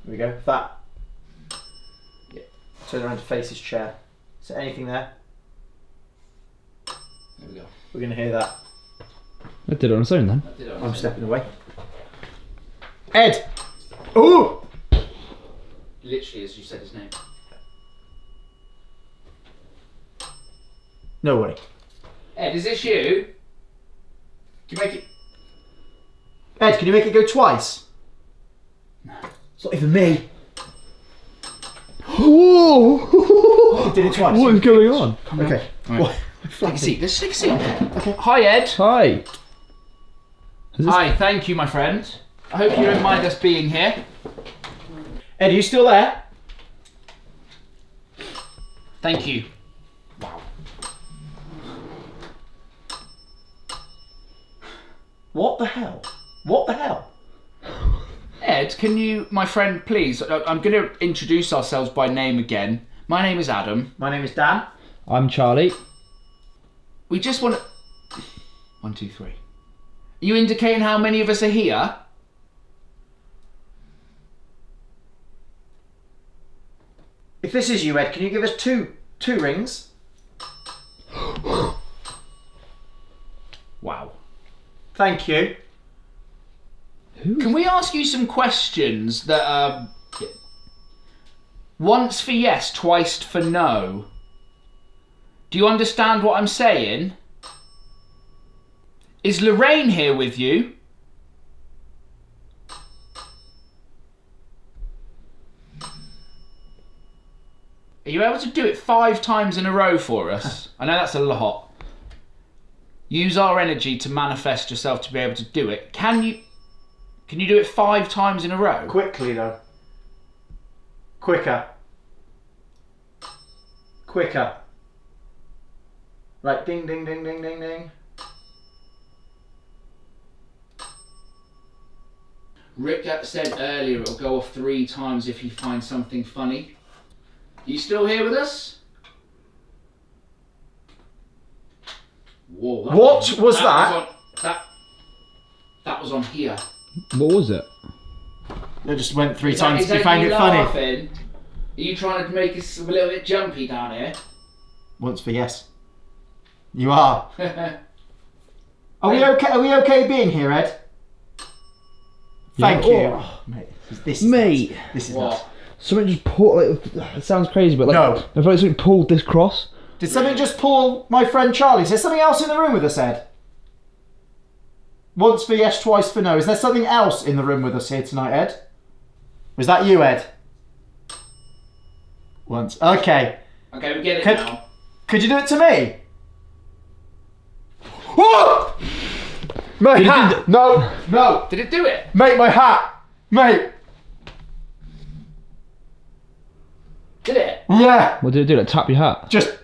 [SPEAKER 2] There we go. That. Yeah. Turn around to face his chair. Is there anything there?
[SPEAKER 4] There we go.
[SPEAKER 2] We're going to hear that.
[SPEAKER 7] I did it on its own then.
[SPEAKER 2] I'm stepping away. Ed! Ooh!
[SPEAKER 4] Literally as you said his name.
[SPEAKER 2] No way.
[SPEAKER 4] Ed, is this you? Can you make it?
[SPEAKER 2] Ed, can you make it go twice? No. It's not even me.
[SPEAKER 7] Whoa!
[SPEAKER 2] You did it twice.
[SPEAKER 7] What is going on?
[SPEAKER 2] Okay.
[SPEAKER 4] Right. Take a seat. Let's take a seat. Okay. Hi, Ed.
[SPEAKER 7] Hi.
[SPEAKER 4] Hi, thank you, my friend. I hope you don't mind us being here.
[SPEAKER 2] Ed, are you still there?
[SPEAKER 4] Thank you. Wow.
[SPEAKER 2] What the hell? What the hell?
[SPEAKER 4] Ed, can you, my friend, please, I'm going to introduce ourselves by name again. My name is Adam.
[SPEAKER 2] My name is Dan.
[SPEAKER 7] I'm Charlie.
[SPEAKER 4] We just want to... 1, 2, 3. Are you indicating how many of us are here?
[SPEAKER 2] If this is you, Ed, can you give us two rings?
[SPEAKER 4] Wow.
[SPEAKER 2] Thank you.
[SPEAKER 4] Can we ask you some questions that are... Once for yes, twice for no. Do you understand what I'm saying? Is Lorraine here with you? Are you able to do it 5 times in a row for us? I know that's a lot. Use our energy to manifest yourself to be able to do it. Can you do it 5 times in a row?
[SPEAKER 2] Quickly, though. Quicker. Quicker. Like ding, ding, ding, ding, ding, ding.
[SPEAKER 4] Rick said earlier it'll go off 3 times if he finds something funny. You still here with us? Whoa.
[SPEAKER 2] What was that?
[SPEAKER 4] That was on here.
[SPEAKER 7] What was it?
[SPEAKER 2] It just went 3
[SPEAKER 4] Is
[SPEAKER 2] times.
[SPEAKER 4] that
[SPEAKER 2] You find
[SPEAKER 4] you
[SPEAKER 2] it funny?
[SPEAKER 4] laughing? Are you trying to make us a little bit jumpy down here?
[SPEAKER 2] Once for yes. You are. Are we okay? Are we okay being here, Ed? Thank you.
[SPEAKER 7] Oh,
[SPEAKER 2] mate. This is
[SPEAKER 4] What?
[SPEAKER 2] nuts.
[SPEAKER 7] Something just pulled. Like, it sounds crazy, but like
[SPEAKER 2] No.
[SPEAKER 7] I feel like something pulled this cross.
[SPEAKER 2] Did something just pull my friend Charlie? Is there something else in the room with us, Ed? Once for yes, twice for no. Is there something else in the room with us here tonight, Ed? Was that you, Ed? Once. Okay.
[SPEAKER 4] Okay, we get it now.
[SPEAKER 2] Could you do it to me? Whoa! My hat! No! No!
[SPEAKER 4] Did it do it?
[SPEAKER 2] Mate, my hat! Mate!
[SPEAKER 4] Did it?
[SPEAKER 2] Yeah!
[SPEAKER 7] What did it do? Like tap your hat?
[SPEAKER 2] Just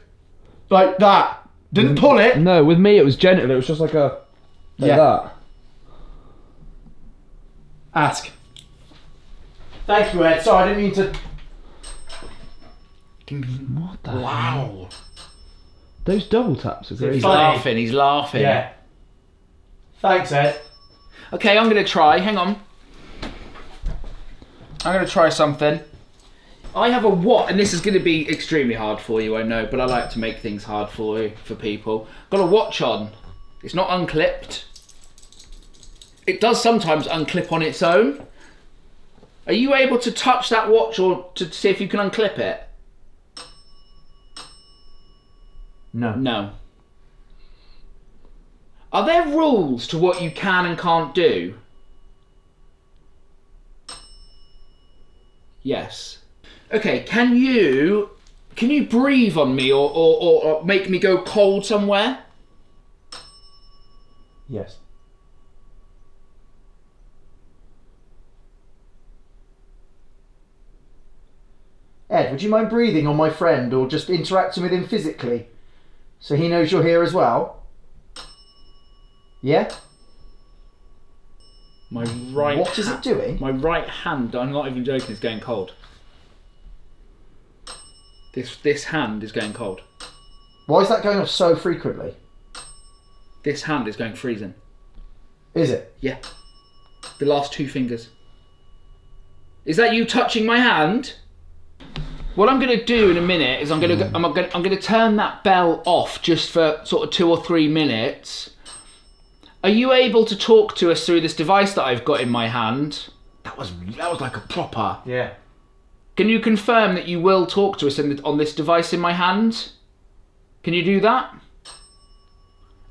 [SPEAKER 2] like that. Didn't pull it.
[SPEAKER 7] No, with me it was gentle. It was just like a that.
[SPEAKER 2] Ask. Thank you, Ed. Sorry, I didn't mean to.
[SPEAKER 7] What the
[SPEAKER 4] Wow.
[SPEAKER 7] hell? Those double taps are crazy.
[SPEAKER 4] He's laughing, he's laughing.
[SPEAKER 2] Yeah. Thanks, Ed.
[SPEAKER 4] Okay, I'm going to try. Hang on. I'm going to try something. I have a watch, and this is going to be extremely hard for you, I know, but I like to make things hard for people. Got a watch on. It's not unclipped. It does sometimes unclip on its own. Are you able to touch that watch or to see if you can unclip it?
[SPEAKER 2] No.
[SPEAKER 4] No. Are there rules to what you can and can't do? Yes. Okay, can you breathe on me or make me go cold somewhere?
[SPEAKER 2] Yes. Ed, would you mind breathing on my friend or just interacting with him physically so he knows you're here as well? Yeah?
[SPEAKER 4] My right
[SPEAKER 2] What is it doing?
[SPEAKER 4] My right hand, I'm not even joking, is going cold. This hand is going cold.
[SPEAKER 2] Why is that going off so frequently?
[SPEAKER 4] This hand is going freezing.
[SPEAKER 2] Is it?
[SPEAKER 4] Yeah. The last 2 fingers. Is that you touching my hand? What I'm going to do in a minute is I'm going to turn that bell off just for sort of 2 or 3 minutes. Are you able to talk to us through this device that I've got in my hand? That was like a proper.
[SPEAKER 2] Yeah.
[SPEAKER 4] Can you confirm that you will talk to us on this device in my hand? Can you do that?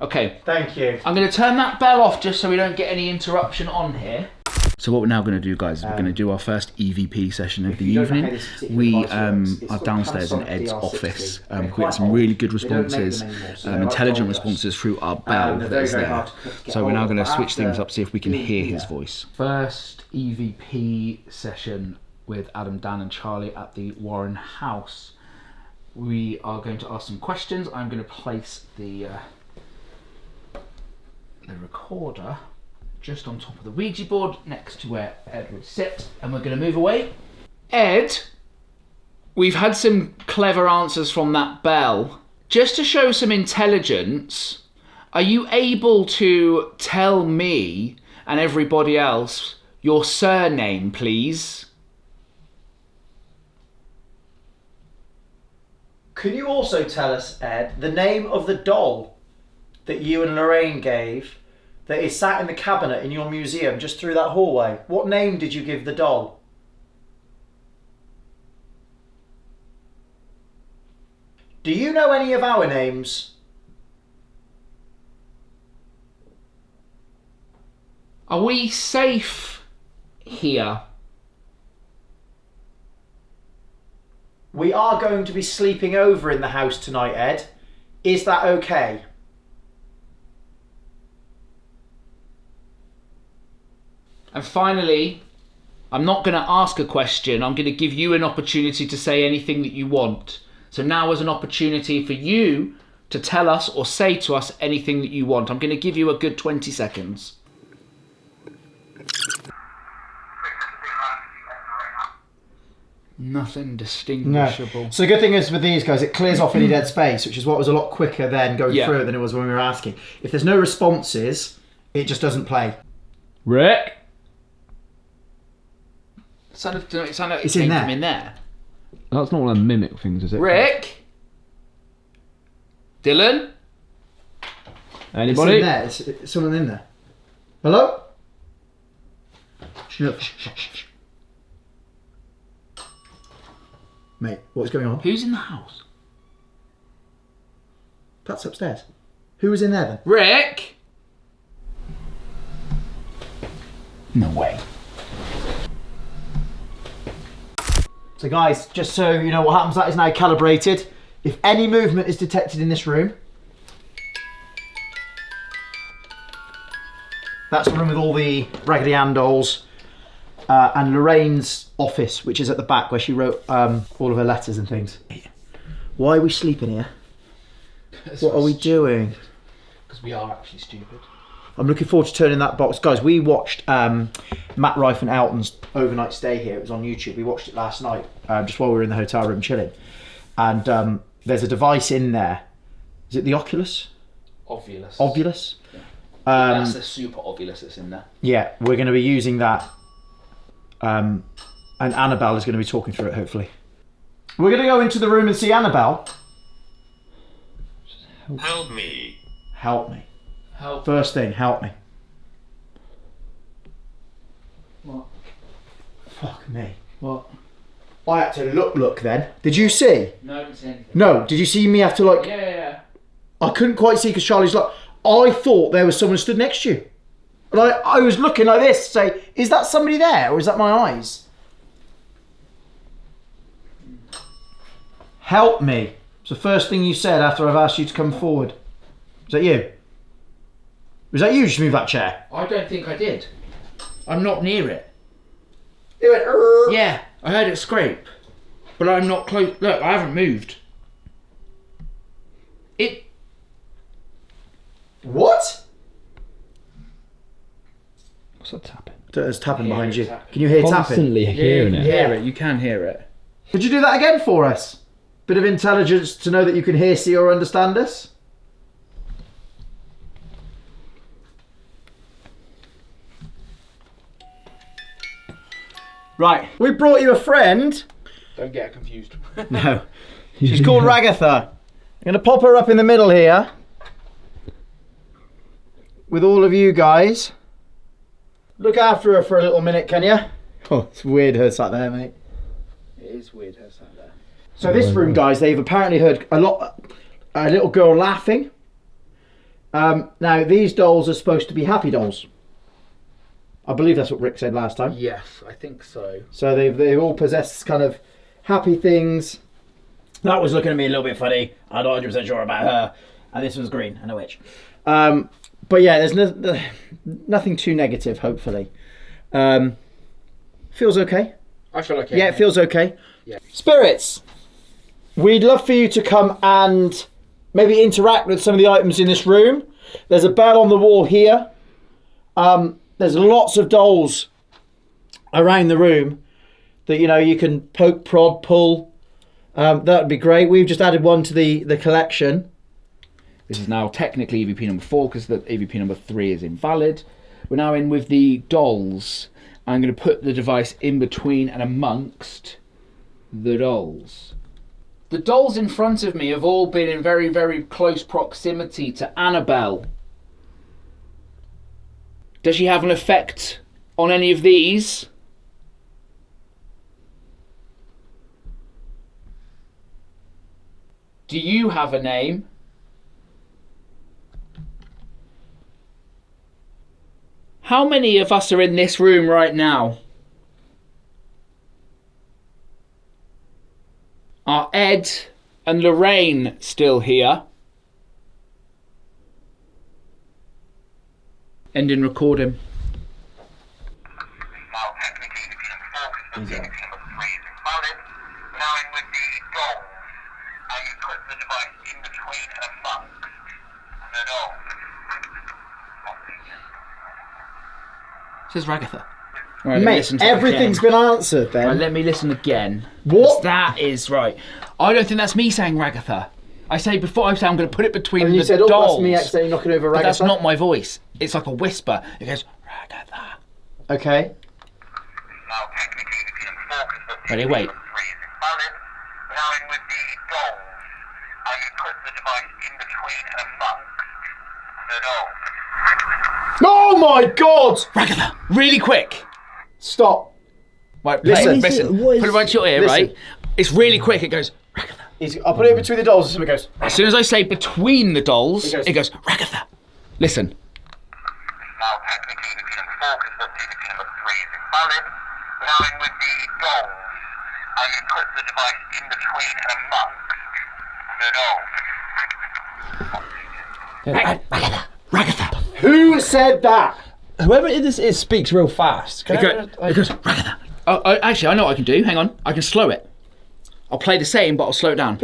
[SPEAKER 4] Okay.
[SPEAKER 2] Thank you.
[SPEAKER 4] I'm going to turn that bell off just so we don't get any interruption on here. So what we're now going to do, guys, is we're going to do our first EVP session of the evening. We are downstairs in Ed's office. We got some really good responses, intelligent responses through our bell that's there. So we're now going to switch things up, see if we can hear his voice. First EVP session with Adam, Dan and Charlie at the Warren house. We are going to ask some questions. I'm going to place the recorder just on top of the Ouija board next to where Ed would sit, and we're going to move away. Ed, we've had some clever answers from that bell. Just to show some intelligence, are you able to tell me and everybody else your surname, please?
[SPEAKER 2] Can you also tell us, Ed, the name of the doll that you and Lorraine gave that is sat in the cabinet in your museum just through that hallway? What name did you give the doll? Do you know any of our names?
[SPEAKER 4] Are we safe here?
[SPEAKER 2] We are going to be sleeping over in the house tonight, Ed. Is that okay?
[SPEAKER 4] And finally, I'm not going to ask a question. I'm going to give you an opportunity to say anything that you want. So now is an opportunity for you to tell us or say to us anything that you want. I'm going to give you a good 20 seconds. Nothing distinguishable.
[SPEAKER 2] No. So the good thing is with these guys, it clears off any dead space, which is what was a lot quicker then going through it than it was when we were asking. If there's no responses, it just doesn't play.
[SPEAKER 7] Rick?
[SPEAKER 4] It sounded like it came from in there.
[SPEAKER 7] That's not one of the mimic things, is it?
[SPEAKER 4] Rick? Dylan?
[SPEAKER 7] Anybody?
[SPEAKER 2] It's in there. It's someone in there. Hello? Shh. Mate, what's going on?
[SPEAKER 4] Who's in the house?
[SPEAKER 2] Pat's upstairs. Who was in there then?
[SPEAKER 4] Rick? No way.
[SPEAKER 2] So guys, just so you know what happens, that is now calibrated. If any movement is detected in this room, that's the room with all the Raggedy Ann dolls, and Lorraine's office, which is at the back where she wrote all of her letters and things. Why are we sleeping here? What are we doing?
[SPEAKER 4] Because we are actually stupid.
[SPEAKER 2] I'm looking forward to turning that box. Guys, we watched Matt Rife and Elton's overnight stay here. It was on YouTube. We watched it last night, just while we were in the hotel room chilling. And there's a device in there. Is it the Oculus?
[SPEAKER 4] Ovulus.
[SPEAKER 2] Ovulus?
[SPEAKER 4] Yeah. That's the super Ovulus that's in there.
[SPEAKER 2] Yeah, we're going to be using that. And Annabelle is going to be talking through it, hopefully. We're going to go into the room and see Annabelle.
[SPEAKER 10] Help me.
[SPEAKER 2] Help me.
[SPEAKER 4] Help.
[SPEAKER 2] First thing, help me.
[SPEAKER 4] What?
[SPEAKER 2] Fuck me.
[SPEAKER 4] What?
[SPEAKER 2] I had to look then. Did you see?
[SPEAKER 4] No, I didn't see anything.
[SPEAKER 2] No, did you see me have to like...
[SPEAKER 4] Yeah.
[SPEAKER 2] I couldn't quite see because Charlie's like... I thought there was someone stood next to you. And I was looking like this to say, is that somebody there or is that my eyes? Help me. It's the first thing you said after I've asked you to come forward. Is that you? Was that you? Just move that chair.
[SPEAKER 4] I don't think I did. I'm not near it.
[SPEAKER 2] It went,
[SPEAKER 4] yeah, I heard it scrape. But I'm not close. Look, I haven't moved. It...
[SPEAKER 2] What?
[SPEAKER 7] What's that tapping?
[SPEAKER 2] There's tapping behind you.
[SPEAKER 4] Tapping.
[SPEAKER 2] Can you hear
[SPEAKER 7] Constantly
[SPEAKER 2] tapping?
[SPEAKER 7] hearing it.
[SPEAKER 4] Hear it. You can hear it.
[SPEAKER 2] Could you do that again for us? Bit of intelligence to know that you can hear, see or understand us? Right, we brought you a friend.
[SPEAKER 4] Don't get confused.
[SPEAKER 2] No. She's called Ragatha. I'm going to pop her up in the middle here. With all of you guys. Look after her for a little minute, can you? Oh, it's weird her sat there, mate.
[SPEAKER 4] It is weird her sat there.
[SPEAKER 2] So this room, guys, they've apparently heard a little girl laughing. Now, these dolls are supposed to be happy dolls. I believe that's what Rick said last time.
[SPEAKER 4] Yes, I think so.
[SPEAKER 2] So they all possess kind of happy things. That was looking at me a little bit funny. I'm not 100% sure about her. And this one's green and a witch. But yeah, there's nothing too negative, hopefully. Feels okay.
[SPEAKER 4] I feel okay.
[SPEAKER 2] Yeah, it feels okay.
[SPEAKER 4] Yeah.
[SPEAKER 2] Spirits, we'd love for you to come and maybe interact with some of the items in this room. There's a bell on the wall here. There's lots of dolls around the room that, you know, you can poke, prod, pull. That would be great. We've just added one to the collection.
[SPEAKER 4] This is now technically EVP number 4 because the EVP number 3 is invalid. We're now in with the dolls. I'm going to put the device in between and amongst the dolls. The dolls in front of me have all been in very, very close proximity to Annabelle. Does she have an effect on any of these? Do you have a name? How many of us are in this room right now? Are Ed and Lorraine still here? Ending recording.
[SPEAKER 10] Now, technically, if you focus on the number 3 is invalid. Now, in with the dolls, you put the device in between and amongst the dolls.
[SPEAKER 4] Says Ragatha. Right,
[SPEAKER 2] mate, everything's been answered then.
[SPEAKER 4] Right, let me listen again.
[SPEAKER 2] What?
[SPEAKER 4] That is right. I don't think that's me saying Ragatha. I say before I say I'm going to put it between
[SPEAKER 2] and
[SPEAKER 4] the
[SPEAKER 2] you said,
[SPEAKER 4] dolls.
[SPEAKER 2] Oh, that's me accidentally knocking over Ragatha.
[SPEAKER 4] But that's not my voice. It's like a whisper. It goes, Ragatha.
[SPEAKER 2] Okay.
[SPEAKER 10] Now, technically, if you focus on
[SPEAKER 4] Ready, wait.
[SPEAKER 10] 3 is invalid. Now, in with the dolls, you put the device in between and amongst the dolls.
[SPEAKER 2] Oh my God!
[SPEAKER 4] Ragatha, really quick.
[SPEAKER 2] Stop.
[SPEAKER 4] Right, listen. Put it right to your ear,
[SPEAKER 2] listen.
[SPEAKER 4] right? It's really quick. It goes, Ragatha.
[SPEAKER 2] I'll put it between the dolls and it goes.
[SPEAKER 4] As soon as I say between the dolls, it goes Ragatha. Listen.
[SPEAKER 10] Now, technically, if you focus on EVP number 3 is invalid. Now, in with the dolls, you put the device in between and amongst the dolls.
[SPEAKER 4] Ragatha.
[SPEAKER 2] Who said that?
[SPEAKER 7] Whoever this is speaks real fast.
[SPEAKER 4] It goes Ragatha. Oh, actually, I know what I can do. Hang on. I can slow it. I'll play the same, but I'll slow it down.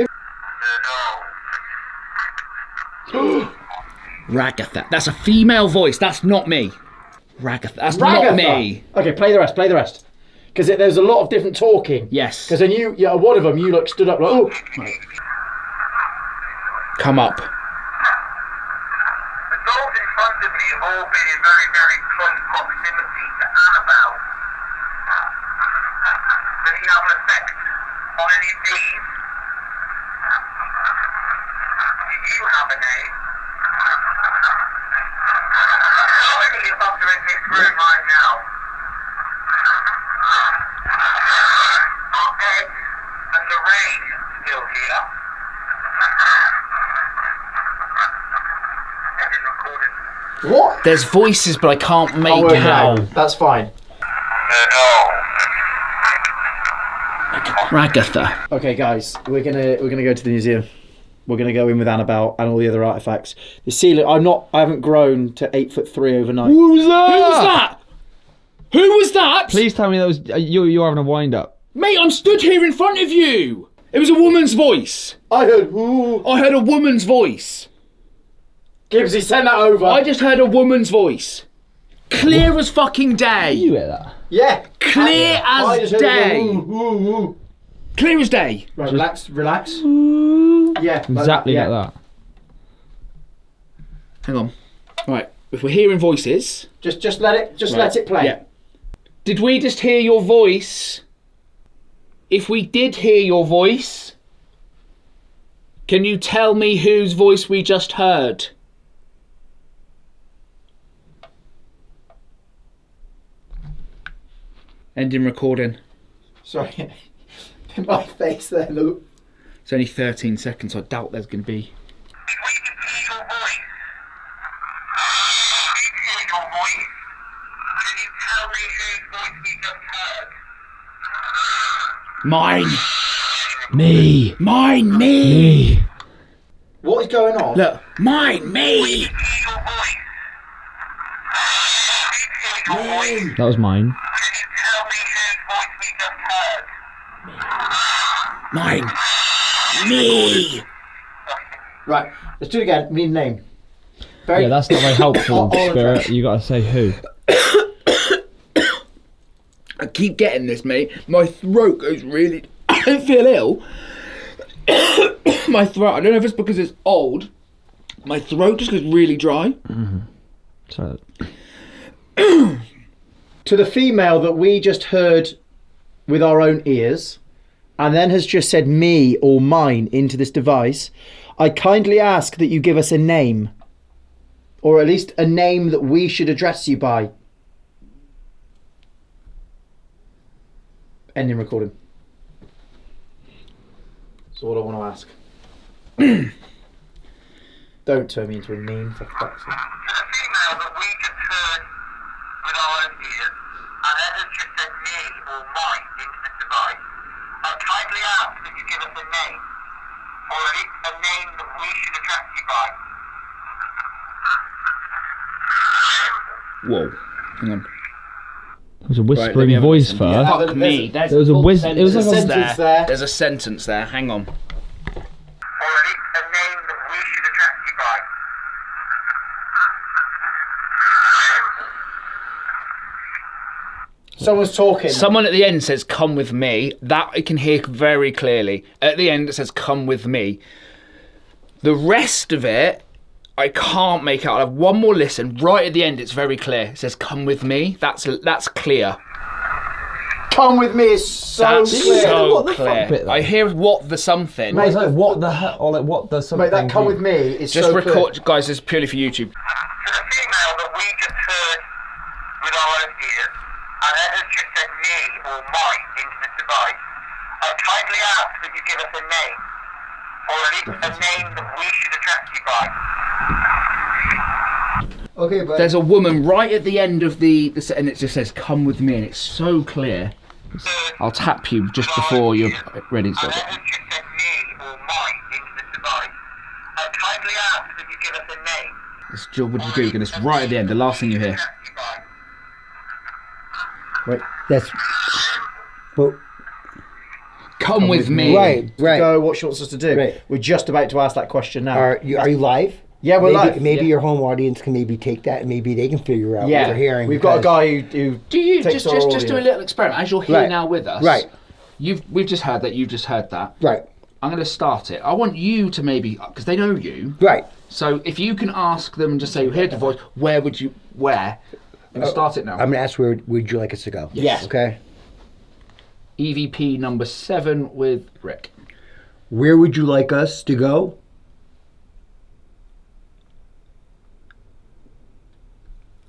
[SPEAKER 4] Ragatha. That's a female voice. That's not me. Ragatha. That's not me.
[SPEAKER 2] Okay, play the rest. Because there's a lot of different talking.
[SPEAKER 4] Yes.
[SPEAKER 2] Because then one of them, you like stood up like, oh.
[SPEAKER 4] Right. Come up.
[SPEAKER 10] The dolls in front of me have all been in very, very close proximity to Annabelle. Does she have an effect on any of these? Do you have a name? How many of us are in this room right now? Are Ed and Lorraine still here?
[SPEAKER 2] What?
[SPEAKER 4] There's voices, but I can't make out.
[SPEAKER 2] That's fine.
[SPEAKER 4] Ragatha.
[SPEAKER 2] Okay, guys, we're gonna go to the museum. We're gonna go in with Annabelle and all the other artifacts. The ceiling. I haven't grown to 8'3" overnight.
[SPEAKER 7] Who was that?
[SPEAKER 4] Who was that? Who was that?
[SPEAKER 7] Please tell me that was you're having a wind up.
[SPEAKER 4] Mate, I'm stood here in front of you. It was a woman's voice.
[SPEAKER 2] I heard ooh.
[SPEAKER 4] I heard a woman's voice.
[SPEAKER 2] Gibbsy, send that over.
[SPEAKER 4] I just heard a woman's voice. Clear as fucking day.
[SPEAKER 7] You hear that?
[SPEAKER 2] Yeah.
[SPEAKER 4] Clear as day. Clear as day.
[SPEAKER 2] Right, relax. Yeah.
[SPEAKER 7] Exactly like that.
[SPEAKER 4] Hang on. Right, if we're hearing voices,
[SPEAKER 2] just let it play.
[SPEAKER 4] Yeah. Did we just hear your voice? If we did hear your voice, can you tell me whose voice we just heard? Ending recording.
[SPEAKER 2] Sorry. My face there, look.
[SPEAKER 4] It's only 13 seconds, so I doubt there's going to be... Mine!
[SPEAKER 7] Me!
[SPEAKER 4] Mine! Me!
[SPEAKER 2] What is going on?
[SPEAKER 4] Look, mine! Me!
[SPEAKER 7] That was mine.
[SPEAKER 4] Mine! Me!
[SPEAKER 2] Right, let's do it again. We need a name. Very...
[SPEAKER 7] Yeah, that's not very helpful, Spirit. You gotta say who.
[SPEAKER 4] I keep getting this, mate. My throat goes really... I don't feel ill. My throat, I don't know if it's because it's old. My throat just goes really dry.
[SPEAKER 7] Mm-hmm. So...
[SPEAKER 2] To the female that we just heard with our own ears, and then has just said me or mine into this device, I kindly ask that you give us a name. Or at least a name that we should address you by. Ending recording. That's all I want to ask. Don't turn me into a meme, for fuck's sake.
[SPEAKER 4] Whoa, hang on.
[SPEAKER 7] There was a whispering voice first.
[SPEAKER 4] Yeah, fuck me.
[SPEAKER 7] There was a whisper. It was like a
[SPEAKER 2] sentence there.
[SPEAKER 4] There's a sentence there. Hang on.
[SPEAKER 2] Someone's talking.
[SPEAKER 4] Someone at the end says, "Come with me." That I can hear very clearly. At the end, it says, "Come with me." The rest of it, I can't make out. I have one more listen. Right at the end, it's very clear. It says, "Come with me." That's clear.
[SPEAKER 2] Come with me is so
[SPEAKER 4] That's
[SPEAKER 2] clear.
[SPEAKER 4] so
[SPEAKER 7] What the
[SPEAKER 4] clear.
[SPEAKER 7] fuck bit there?
[SPEAKER 4] I hear what the something.
[SPEAKER 7] Mate, it's like, what the hell? Or like, what the something?
[SPEAKER 2] Mate, that come with me is
[SPEAKER 4] Just
[SPEAKER 2] so
[SPEAKER 4] record,
[SPEAKER 2] clear.
[SPEAKER 4] guys. This is purely for YouTube.
[SPEAKER 10] To the female that we just heard with our own ears, and then has just said me or mine into this device, I kindly ask that you give us a name, or at least a name that we should address you by.
[SPEAKER 9] Okay, but
[SPEAKER 4] There's a woman right at the end of the and it just says, "Come with me," and it's so clear. I'll tap you just before you're ready to
[SPEAKER 10] And
[SPEAKER 4] go.
[SPEAKER 10] then has just said me or mine into this device, I kindly ask that you give us a name.
[SPEAKER 4] It's Jill, what do you do? And it's right at the end, the last thing you hear.
[SPEAKER 2] Wait.
[SPEAKER 9] that's well,
[SPEAKER 4] Come with me.
[SPEAKER 9] right.
[SPEAKER 2] Go what she wants us to do.
[SPEAKER 9] Right.
[SPEAKER 2] We're just about to ask that question now.
[SPEAKER 9] Are you live?
[SPEAKER 2] Yeah, we're
[SPEAKER 9] maybe,
[SPEAKER 2] live.
[SPEAKER 9] Maybe
[SPEAKER 2] Yeah.
[SPEAKER 9] your home audience can maybe take that and maybe they can figure out what they're hearing.
[SPEAKER 2] We've got a
[SPEAKER 9] because-
[SPEAKER 2] guy who
[SPEAKER 4] Do you
[SPEAKER 2] takes
[SPEAKER 4] just
[SPEAKER 2] our
[SPEAKER 4] do a
[SPEAKER 2] audio.
[SPEAKER 4] little experiment as you're here
[SPEAKER 9] Right.
[SPEAKER 4] now with us?
[SPEAKER 9] Right.
[SPEAKER 4] We've just heard that. You've just heard that.
[SPEAKER 9] Right.
[SPEAKER 4] I'm going to start it. I want you to maybe, because they know you.
[SPEAKER 9] Right.
[SPEAKER 4] So if you can ask them and just say, "Here's the voice. Where would you? Where?" And start it now.
[SPEAKER 9] I'm gonna ask where would you like us to go?
[SPEAKER 2] Yes.
[SPEAKER 9] Okay.
[SPEAKER 4] EVP number 7 with Rick.
[SPEAKER 9] Where would you like us to go?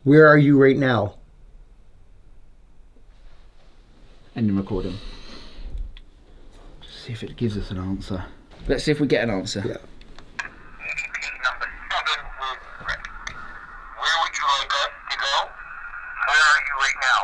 [SPEAKER 9] Where are you right now?
[SPEAKER 4] Ending recording. See if it gives us an answer. Let's see if we get an answer.
[SPEAKER 9] Yeah.
[SPEAKER 10] EVP number 7 with Rick. Where would you like us to go? Where are you right now?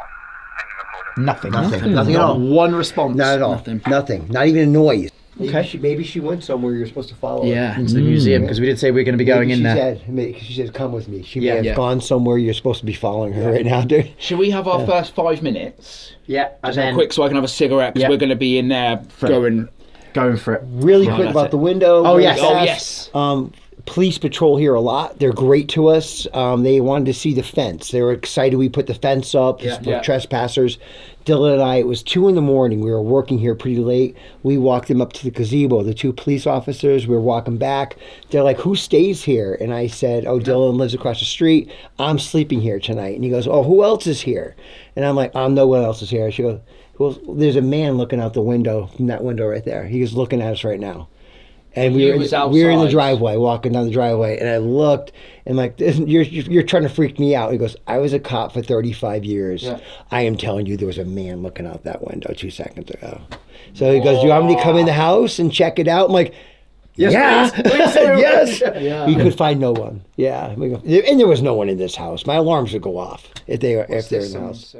[SPEAKER 10] Ending recording.
[SPEAKER 2] Nothing.
[SPEAKER 9] Nothing at
[SPEAKER 2] Not
[SPEAKER 9] all.
[SPEAKER 2] one response.
[SPEAKER 9] Not at all.
[SPEAKER 4] Nothing.
[SPEAKER 9] Not even a noise.
[SPEAKER 2] Okay.
[SPEAKER 9] Maybe she went somewhere you're supposed to follow her.
[SPEAKER 4] Yeah.
[SPEAKER 2] Into the museum because we did say we were going to be going
[SPEAKER 9] Maybe
[SPEAKER 2] in there.
[SPEAKER 9] She said, come with me. She
[SPEAKER 2] Yeah.
[SPEAKER 9] may have
[SPEAKER 4] Yeah.
[SPEAKER 9] gone somewhere you're supposed to be following her right now, dude.
[SPEAKER 4] Should we have our first 5 minutes?
[SPEAKER 2] Yeah. And
[SPEAKER 4] Just
[SPEAKER 2] then
[SPEAKER 4] quick so I can have a cigarette because
[SPEAKER 2] Yeah.
[SPEAKER 4] we're going to be in there
[SPEAKER 2] Fair.
[SPEAKER 4] going.
[SPEAKER 2] going for it.
[SPEAKER 9] Really
[SPEAKER 4] Right,
[SPEAKER 9] quick
[SPEAKER 4] that's
[SPEAKER 9] about
[SPEAKER 4] it.
[SPEAKER 9] the window.
[SPEAKER 2] Oh,
[SPEAKER 9] really
[SPEAKER 2] yes.
[SPEAKER 4] Oh,
[SPEAKER 9] fast.
[SPEAKER 4] yes.
[SPEAKER 9] police patrol here a lot. They're great to us. They wanted to see the fence. They were excited we put the fence up for trespassers. Dylan and I, it was 2 a.m. We were working here pretty late. We walked them up to the gazebo. The 2 police officers, we were walking back. They're like, who stays here? And I said, oh, Dylan lives across the street. I'm sleeping here tonight. And he goes, oh, who else is here? And I'm like, no one else is here. She goes, well, there's a man looking out the window, from that window right there. He was looking at us right now. And we were in the driveway, walking down the driveway, and I looked, and like, you're trying to freak me out. He goes, I was a cop for 35 years. Yeah. I am telling you, there was a man looking out that window 2 seconds ago. So he goes, do you want me to come in the house and check it out? I'm like, yes, yes. Yeah. We could find no one. Yeah, and there was no one in this house. My alarms would go off if they're in the house.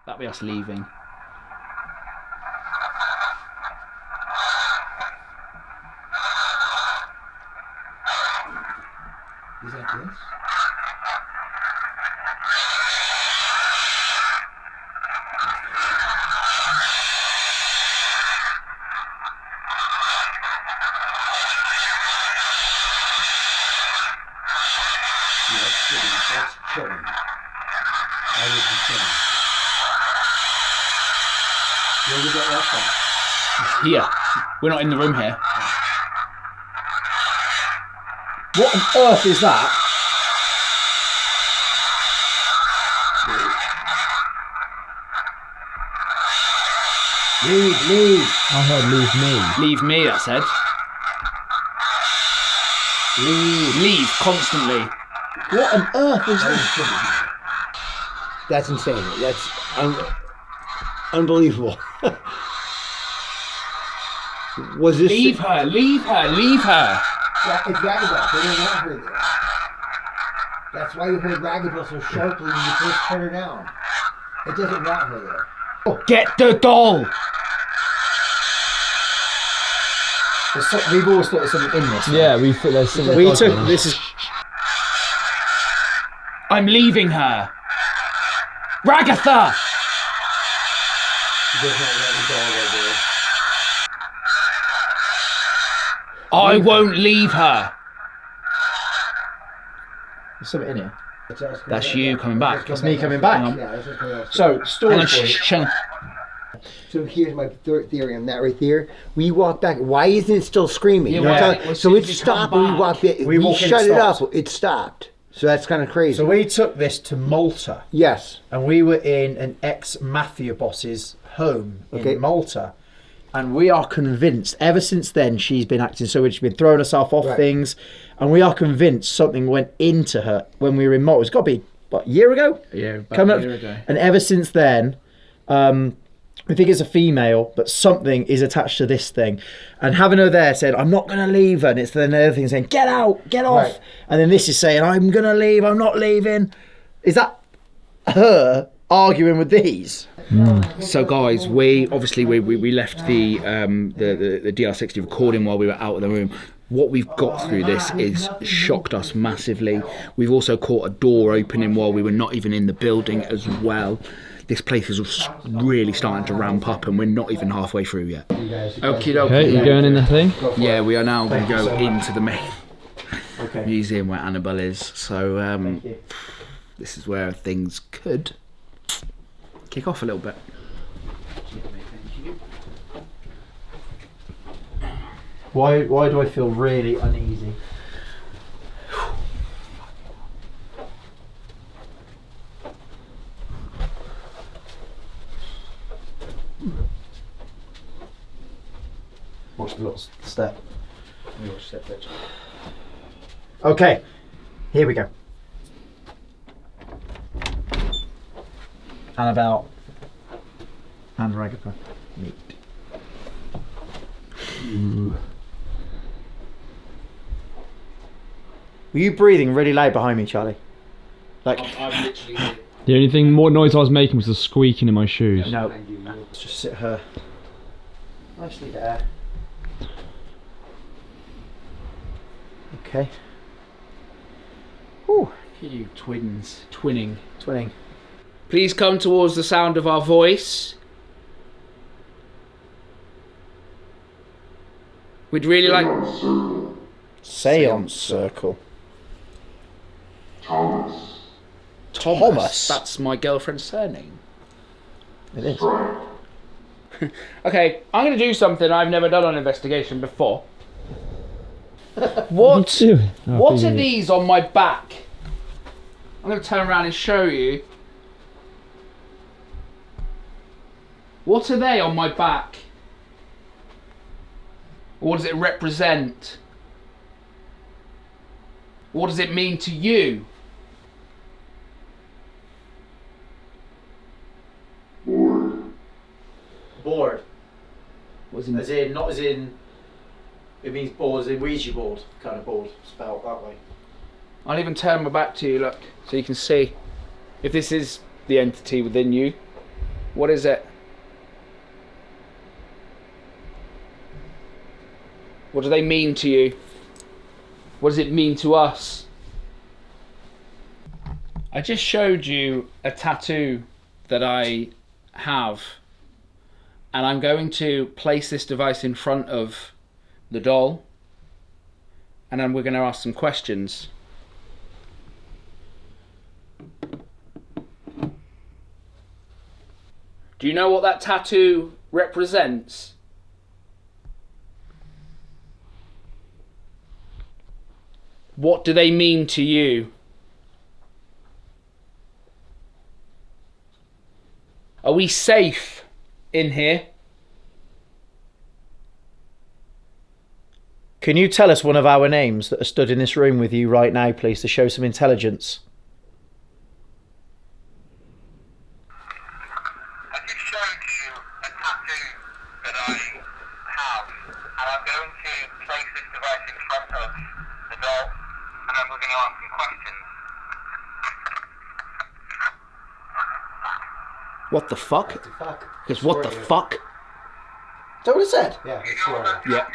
[SPEAKER 4] That'd be us leaving.
[SPEAKER 9] Is that this? That's chilling. That is chilling. Where did that left from?
[SPEAKER 4] Here. We're not in the room here.
[SPEAKER 2] What on earth is that?
[SPEAKER 9] Leave.
[SPEAKER 7] I heard leave me.
[SPEAKER 4] Leave me, I said. Leave constantly.
[SPEAKER 2] What on earth is that?
[SPEAKER 9] That's insane. That's unbelievable. Was this?
[SPEAKER 4] Leave her.
[SPEAKER 9] Yeah, it's Ragabell. They don't want her there. That's why you heard Ragabell so sharply when you first put her down. It doesn't want her there.
[SPEAKER 4] Oh, get the doll!
[SPEAKER 2] We've always thought there's something in this.
[SPEAKER 7] Yeah, we thought there's something.
[SPEAKER 2] We took this is.
[SPEAKER 4] I'm leaving her. Ragatha! I won't leave her.
[SPEAKER 2] There's something in here.
[SPEAKER 4] That's you coming back.
[SPEAKER 2] That's me coming back. So, story for you.
[SPEAKER 9] So here's my theory on that right there. We walk back. Why isn't it still screaming?
[SPEAKER 4] Yeah,
[SPEAKER 9] so it stopped and we walked back. We shut it up. It stopped. So that's kind of crazy.
[SPEAKER 2] So we took this to Malta.
[SPEAKER 9] Yes.
[SPEAKER 2] And we were in an ex-mafia boss's home in Malta. And we are convinced, ever since then, she's been acting so weird. She's been throwing herself off things. And we are convinced something went into her when we were in Malta. It's got to be, what, a year ago?
[SPEAKER 4] Yeah, about a year ago.
[SPEAKER 2] And ever since then, we think it's a female, but something is attached to this thing. And having her there said, I'm not going to leave her. And it's then another thing saying, get out, get off. Right. And then this is saying, I'm going to leave, I'm not leaving. Is that her arguing with these?
[SPEAKER 4] So guys, we left the DR60 recording while we were out of the room. What we've got through this is shocked us massively. We've also caught a door opening while we were not even in the building as well. This place is really starting to ramp up and we're not even halfway through yet.
[SPEAKER 7] Okay, you're going in the thing?
[SPEAKER 4] Yeah, we are now going to go into the main museum where Annabelle is. So this is where things could kick off a little bit.
[SPEAKER 2] Why do I feel really uneasy? Watch the little step. Okay, here we go. Annabelle and Ragatha meet. Were you breathing really loud behind me, Charlie? Like,
[SPEAKER 4] I'm literally.
[SPEAKER 7] The only thing more noise I was making was the squeaking in my shoes.
[SPEAKER 2] No, let's just sit her nicely there. Okay. Whew.
[SPEAKER 4] You twinning.
[SPEAKER 3] Please come towards the sound of our voice. We'd really like...
[SPEAKER 2] Seance circle. Thomas.
[SPEAKER 4] That's my girlfriend's surname.
[SPEAKER 2] It is.
[SPEAKER 3] Okay, I'm going to do something I've never done on investigation before. What are these on my back? I'm going to turn around and show you. What are they on my back? What does it represent? What does it mean to you?
[SPEAKER 2] Board.
[SPEAKER 3] It
[SPEAKER 2] means board as in Ouija board kind of board, spelled that way.
[SPEAKER 3] I'll even turn my back to you, look, so you can see if this is the entity within you. What is it? What do they mean to you? What does it mean to us? I just showed you a tattoo that I have, and I'm going to place this device in front of the doll, and then we're going to ask some questions. Do you know what that tattoo represents? What do they mean to you? Are we safe in here?
[SPEAKER 2] Can you tell us one of our names that are stood in this room with you right now, please, to show some intelligence?
[SPEAKER 10] I just showed you a tattoo that I have, and I'm going to place this device in front of the doll, and then we're going to ask some questions.
[SPEAKER 3] What the fuck?
[SPEAKER 9] What the fuck?
[SPEAKER 3] Because what the fuck?
[SPEAKER 2] Is that what it said?
[SPEAKER 9] Yeah, it's swearing.
[SPEAKER 3] Yeah.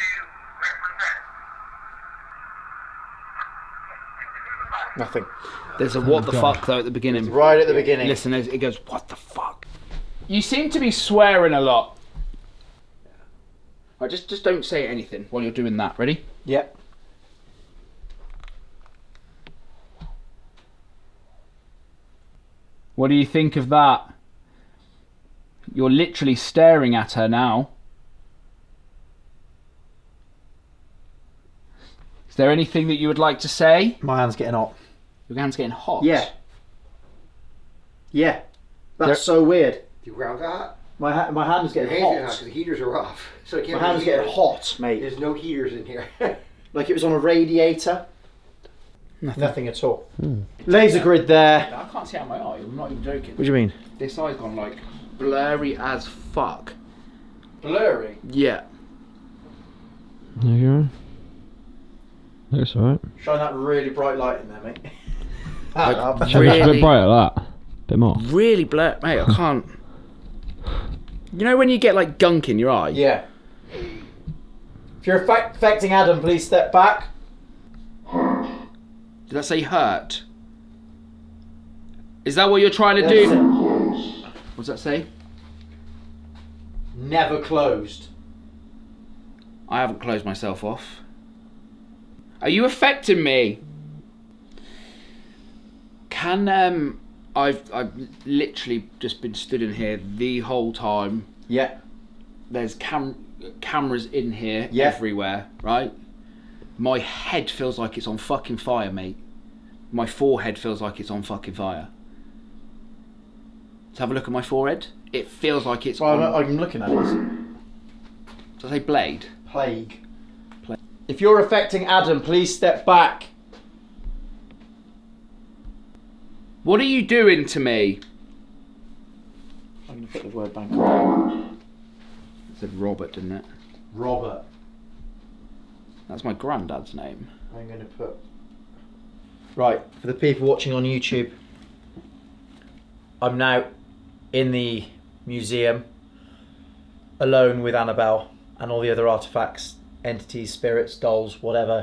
[SPEAKER 2] Nothing.
[SPEAKER 3] There's a what the fuck though at the beginning.
[SPEAKER 2] Right at the beginning.
[SPEAKER 3] Listen, it goes, what the fuck? You seem to be swearing a lot. Right, just don't say anything while you're doing that. Ready?
[SPEAKER 2] Yep.
[SPEAKER 3] What do you think of that? You're literally staring at her now. Is there anything that you would like to say?
[SPEAKER 2] My hand's getting hot.
[SPEAKER 3] Your hand's getting hot.
[SPEAKER 2] Yeah. Yeah. That's so weird.
[SPEAKER 9] The ground got hot?
[SPEAKER 2] My hand's
[SPEAKER 9] Your
[SPEAKER 2] getting
[SPEAKER 9] hands get hot
[SPEAKER 2] hot.
[SPEAKER 9] because the heaters are off. So it can't
[SPEAKER 2] My
[SPEAKER 9] be
[SPEAKER 2] hand's
[SPEAKER 9] heated.
[SPEAKER 2] getting hot, mate.
[SPEAKER 9] There's no heaters in here.
[SPEAKER 2] Like it was on a radiator. Nothing at all. Laser grid there.
[SPEAKER 3] I can't see out my eye. I'm not even joking.
[SPEAKER 2] What do you mean?
[SPEAKER 3] This eye's gone like blurry as fuck.
[SPEAKER 2] Blurry?
[SPEAKER 3] Yeah.
[SPEAKER 7] There you are. Looks alright.
[SPEAKER 2] Shine that really bright light in there, mate.
[SPEAKER 3] Like,
[SPEAKER 7] Should be a bit brighter like that. Bit more.
[SPEAKER 3] Really blurred, mate. I can't. You know when you get like gunk in your eye?
[SPEAKER 2] Yeah. If you're affecting Adam, please step back.
[SPEAKER 3] Did that say hurt? Is that what you're trying to do? What does that say?
[SPEAKER 2] Never closed.
[SPEAKER 3] I haven't closed myself off. Are you affecting me? Can I've literally just been stood in here the whole time.
[SPEAKER 2] Yeah.
[SPEAKER 3] There's cameras in here
[SPEAKER 2] Yeah.
[SPEAKER 3] everywhere, right? My head feels like it's on fucking fire, mate. My forehead feels like it's on fucking fire. Let's have a look at my forehead. It feels like it's
[SPEAKER 2] Well,
[SPEAKER 3] on...
[SPEAKER 2] I'm looking at it.
[SPEAKER 3] Does it say blade?
[SPEAKER 2] Plague. If you're affecting Adam, please step back.
[SPEAKER 3] What are you doing to me?
[SPEAKER 2] I'm going to put the word bank on.
[SPEAKER 3] It said Robert, didn't it?
[SPEAKER 2] Robert.
[SPEAKER 3] That's my granddad's name.
[SPEAKER 2] I'm going to put... Right, for the people watching on YouTube, I'm now in the museum alone with Annabelle and all the other artifacts, entities, spirits, dolls, whatever.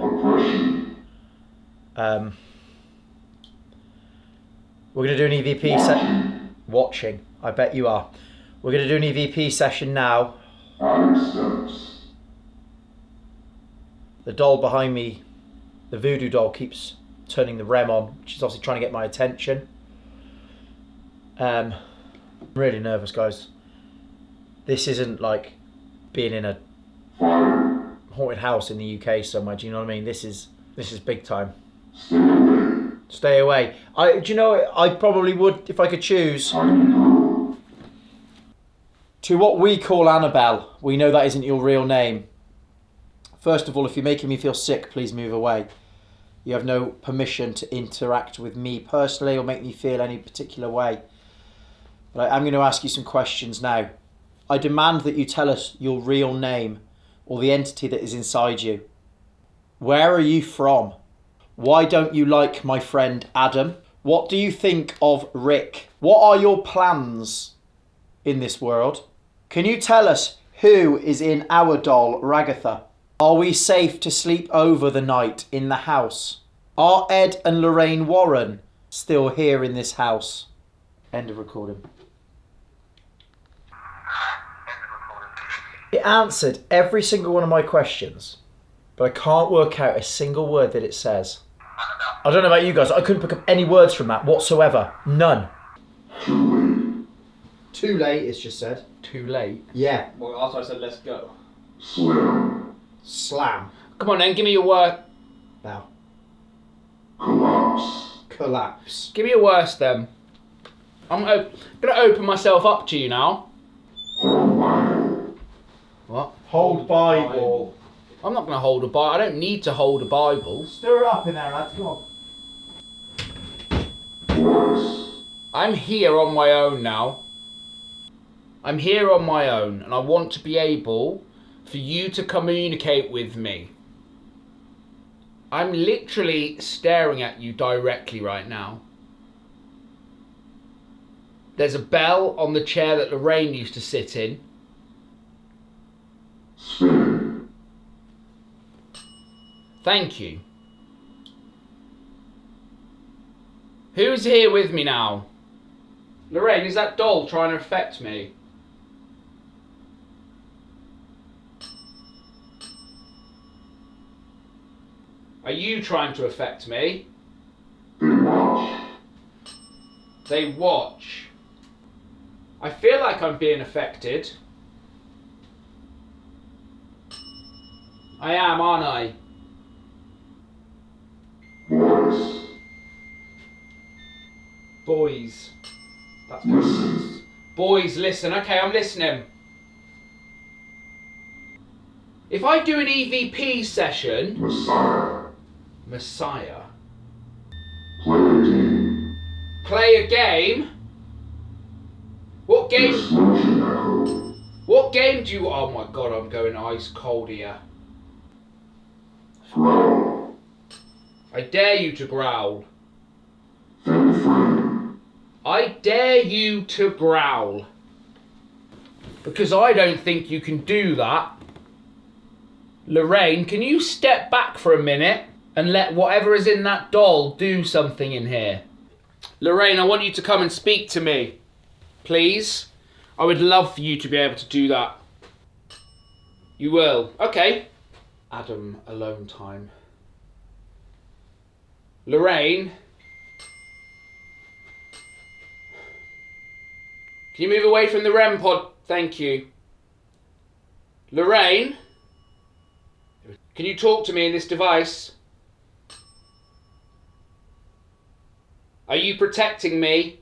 [SPEAKER 2] We're going to do an EVP set. Watching, I bet you are. We're going to do an EVP session now. The doll behind me the voodoo doll keeps turning the REM on, which is obviously trying to get my attention. I'm really nervous, guys. This isn't like being in a haunted house in the UK somewhere. Do you know what I mean? This is big time. Stay away. Do you know, I probably would, if I could choose. To what we call Annabelle, we know that isn't your real name. First of all, if you're making me feel sick, please move away. You have no permission to interact with me personally or make me feel any particular way. But I'm going to ask you some questions now. I demand that you tell us your real name or the entity that is inside you. Where are you from? Why don't you like my friend Adam? What do you think of Rick? What are your plans in this world? Can you tell us who is in our doll, Ragatha? Are we safe to sleep over the night in the house? Are Ed and Lorraine Warren still here in this house? End of recording. It answered every single one of my questions, but I can't work out a single word that it says. I don't know about you guys, I couldn't pick up any words from that whatsoever. None. Too late, it's just said.
[SPEAKER 3] Too late?
[SPEAKER 2] Yeah.
[SPEAKER 8] Well, after I said let's go.
[SPEAKER 2] Slam.
[SPEAKER 3] Come on then, give me your word.
[SPEAKER 2] Now.
[SPEAKER 11] Collapse.
[SPEAKER 2] Collapse.
[SPEAKER 3] Give me your worst then. I'm going to open myself up to you now. What?
[SPEAKER 2] Hold Bible.
[SPEAKER 3] I'm not going to hold a Bible. I don't need to hold a Bible.
[SPEAKER 2] Stir it up in there, lads. Come on.
[SPEAKER 3] I'm here on my own now. I'm here on my own, and I want to be able for you to communicate with me. I'm literally staring at you directly right now. There's a bell on the chair that Lorraine used to sit in. Thank you. Who's here with me now? Lorraine, is that doll trying to affect me? Are you trying to affect me? They watch. I feel like I'm being affected. I am, aren't I? Boys. That's good. Boys, listen. Okay, I'm listening. If I do an EVP session... Messiah. Play a game? What game? What game do you... Oh my god, I'm going ice cold here. I dare you to growl. I dare you to growl. Because I don't think you can do that. Lorraine, can you step back for a minute and let whatever is in that doll do something in here? Lorraine, I want you to come and speak to me. Please. I would love for you to be able to do that. You will. Okay. Adam, alone time. Lorraine. Can you move away from the REM pod? Thank you. Lorraine? Can you talk to me in this device? Are you protecting me?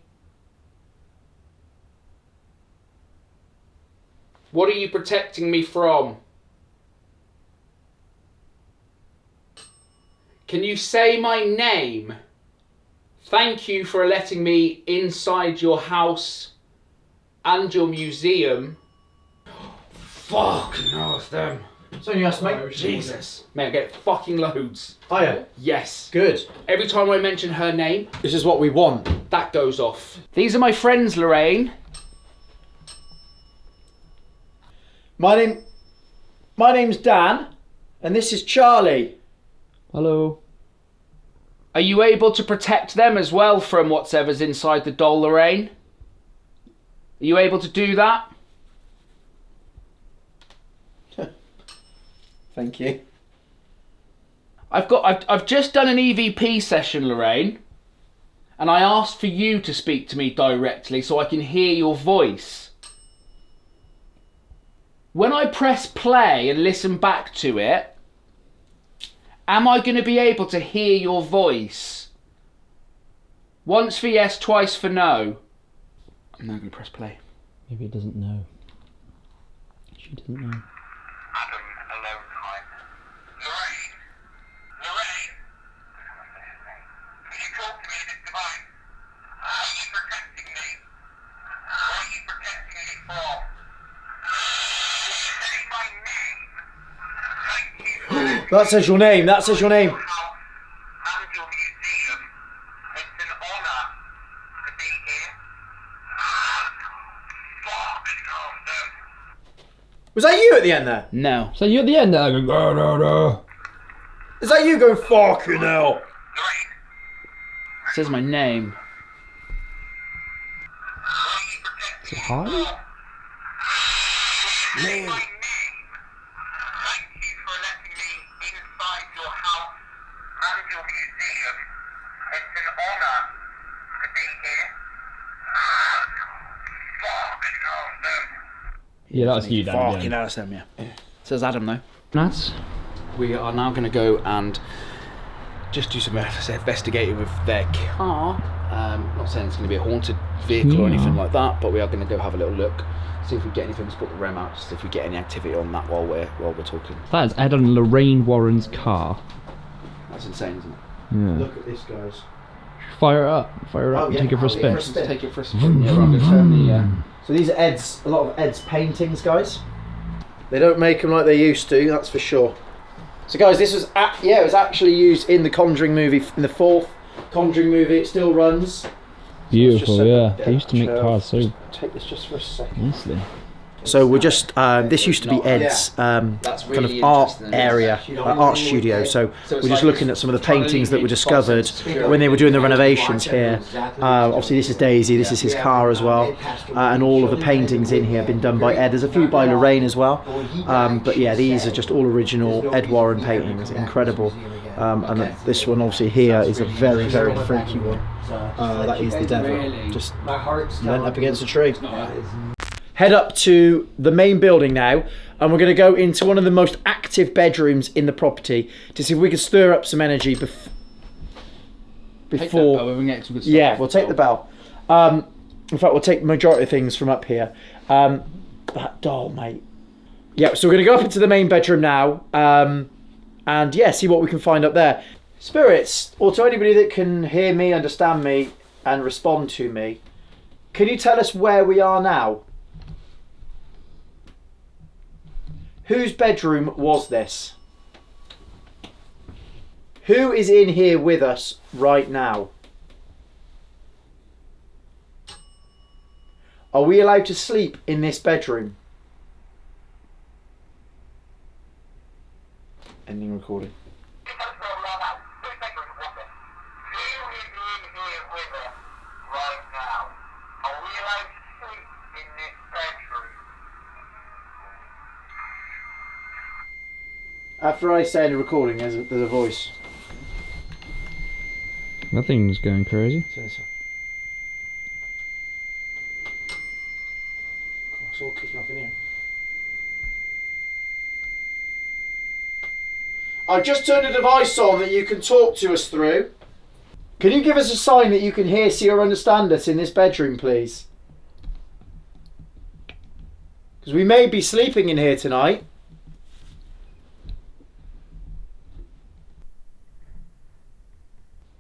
[SPEAKER 3] What are you protecting me from? Can you say my name? Thank you for letting me inside your house and your museum. Fuck, no, it's them.
[SPEAKER 2] It's only us, mate.
[SPEAKER 3] Jesus. Mate, I get fucking loads.
[SPEAKER 2] Oh yeah?
[SPEAKER 3] Yes.
[SPEAKER 2] Good.
[SPEAKER 3] Every time I mention her name,
[SPEAKER 2] This is what we want.
[SPEAKER 3] that goes off. These are my friends, Lorraine.
[SPEAKER 2] My name's Dan, and this is Charlie.
[SPEAKER 7] Hello.
[SPEAKER 3] Are you able to protect them as well from whatever's inside the doll, Lorraine? Are you able to do that?
[SPEAKER 2] Thank you.
[SPEAKER 3] I've just done an EVP session, Lorraine, and I asked for you to speak to me directly so I can hear your voice. When I press play and listen back to it, am I going to be able to hear your voice? Once for yes, twice for no. I'm now going to press play.
[SPEAKER 7] Maybe it doesn't know. She doesn't know.
[SPEAKER 10] Adam, alone time. Lorraine! Lorraine! Can you talk to me in this device? Are you protecting me? What are you protecting me from? Can you say my name? Thank you.
[SPEAKER 2] That says your name. That says your name.
[SPEAKER 10] And your museum. It's an honour to be here. Fuck, no.
[SPEAKER 2] Was that you at the end there?
[SPEAKER 3] No.
[SPEAKER 7] So you at the end there going, "Go, go, go."
[SPEAKER 2] Is that you going, fucking hell?
[SPEAKER 3] It says my name.
[SPEAKER 7] Is it Harley?
[SPEAKER 10] Name. Thank you for letting me inside your house and your museum. It's an honour to be here. Fuck, no.
[SPEAKER 7] Yeah, that was you, Dan.
[SPEAKER 3] Fucking hell, that's them, yeah. It says Adam, though.
[SPEAKER 7] That's...
[SPEAKER 3] We are now going to go and just do some investigating with their car. Not saying it's going to be a haunted vehicle or anything like that, but we are going to go have a little look, see if we get anything to put the rem out, just if we get any activity on that while we're talking.
[SPEAKER 7] That is Ed and Lorraine Warren's car.
[SPEAKER 3] That's insane, isn't it?
[SPEAKER 7] Yeah.
[SPEAKER 2] Look at this, guys.
[SPEAKER 7] Fire it up and take it for a spin.
[SPEAKER 3] Take it for a spin. Yeah, I'm going to turn the...
[SPEAKER 2] So these are a lot of Ed's paintings, guys. They don't make them like they used to, that's for sure. So guys, this was it was actually used in the Conjuring movie, in the 4th Conjuring movie. It still runs. So
[SPEAKER 7] Beautiful, yeah. They used to make cars so
[SPEAKER 2] take this just for a second.
[SPEAKER 7] nicely.
[SPEAKER 2] So we're just, this used to be Ed's kind of art area, art studio. So we're just looking at some of the paintings that were discovered when they were doing the renovations here. Obviously this is Daisy, this is his car as well. And all of the paintings in here have been done by Ed. There's a few by Lorraine as well. But yeah, these are just all original Ed Warren paintings, incredible. And this one obviously here is a very, very freaky one. That is the devil, just leant up against a tree. Head up to the main building now, and we're going to go into one of the most active bedrooms in the property to see if we can stir up some energy before. Yeah, we'll take the bell. In fact, we'll take the majority of things from up here. That doll, mate. Yeah, so we're going to go up into the main bedroom now, and yeah, see what we can find up there. Spirits, or to anybody that can hear me, understand me, and respond to me, can you tell us where we are now? Whose bedroom was this? Who is in here with us right now? Are we allowed to sleep in this bedroom? Ending recording. After I say in the recording, there's a voice.
[SPEAKER 7] Nothing's going crazy.
[SPEAKER 2] It's all kicking off in here. I've just turned a device on that you can talk to us through. Can you give us a sign that you can hear, see or understand us in this bedroom, please? Because we may be sleeping in here tonight.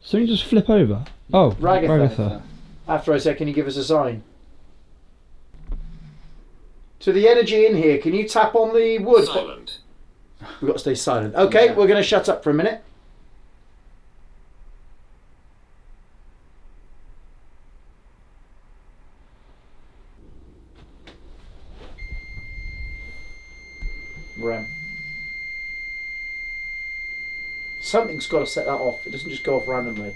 [SPEAKER 7] So you just flip over. Oh,
[SPEAKER 2] Ragatha. After I said, can you give us a sign? To the energy in here, can you tap on the wood? Silent. We've got to stay silent. Okay, we're going to shut up for a minute. Rem. Something's got to set that off. It doesn't just go off randomly.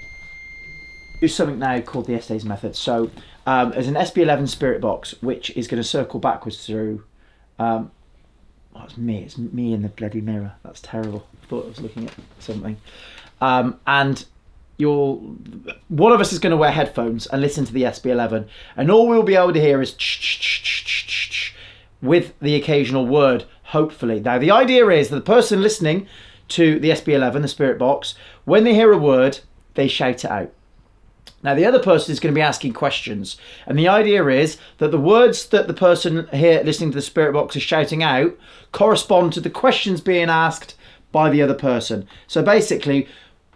[SPEAKER 2] Do something now called the Estes method. So there's an SB11 spirit box which is going to circle backwards through. Oh, it's me. It's me in the bloody mirror. That's terrible. I thought I was looking at something. And one of us is going to wear headphones and listen to the SB11, and all we'll be able to hear is with the occasional word, hopefully. Now, the idea is that the person listening to the SB11, the spirit box, when they hear a word, they shout it out. Now, the other person is going to be asking questions, and the idea is that the words that the person here listening to the spirit box is shouting out correspond to the questions being asked by the other person. So basically,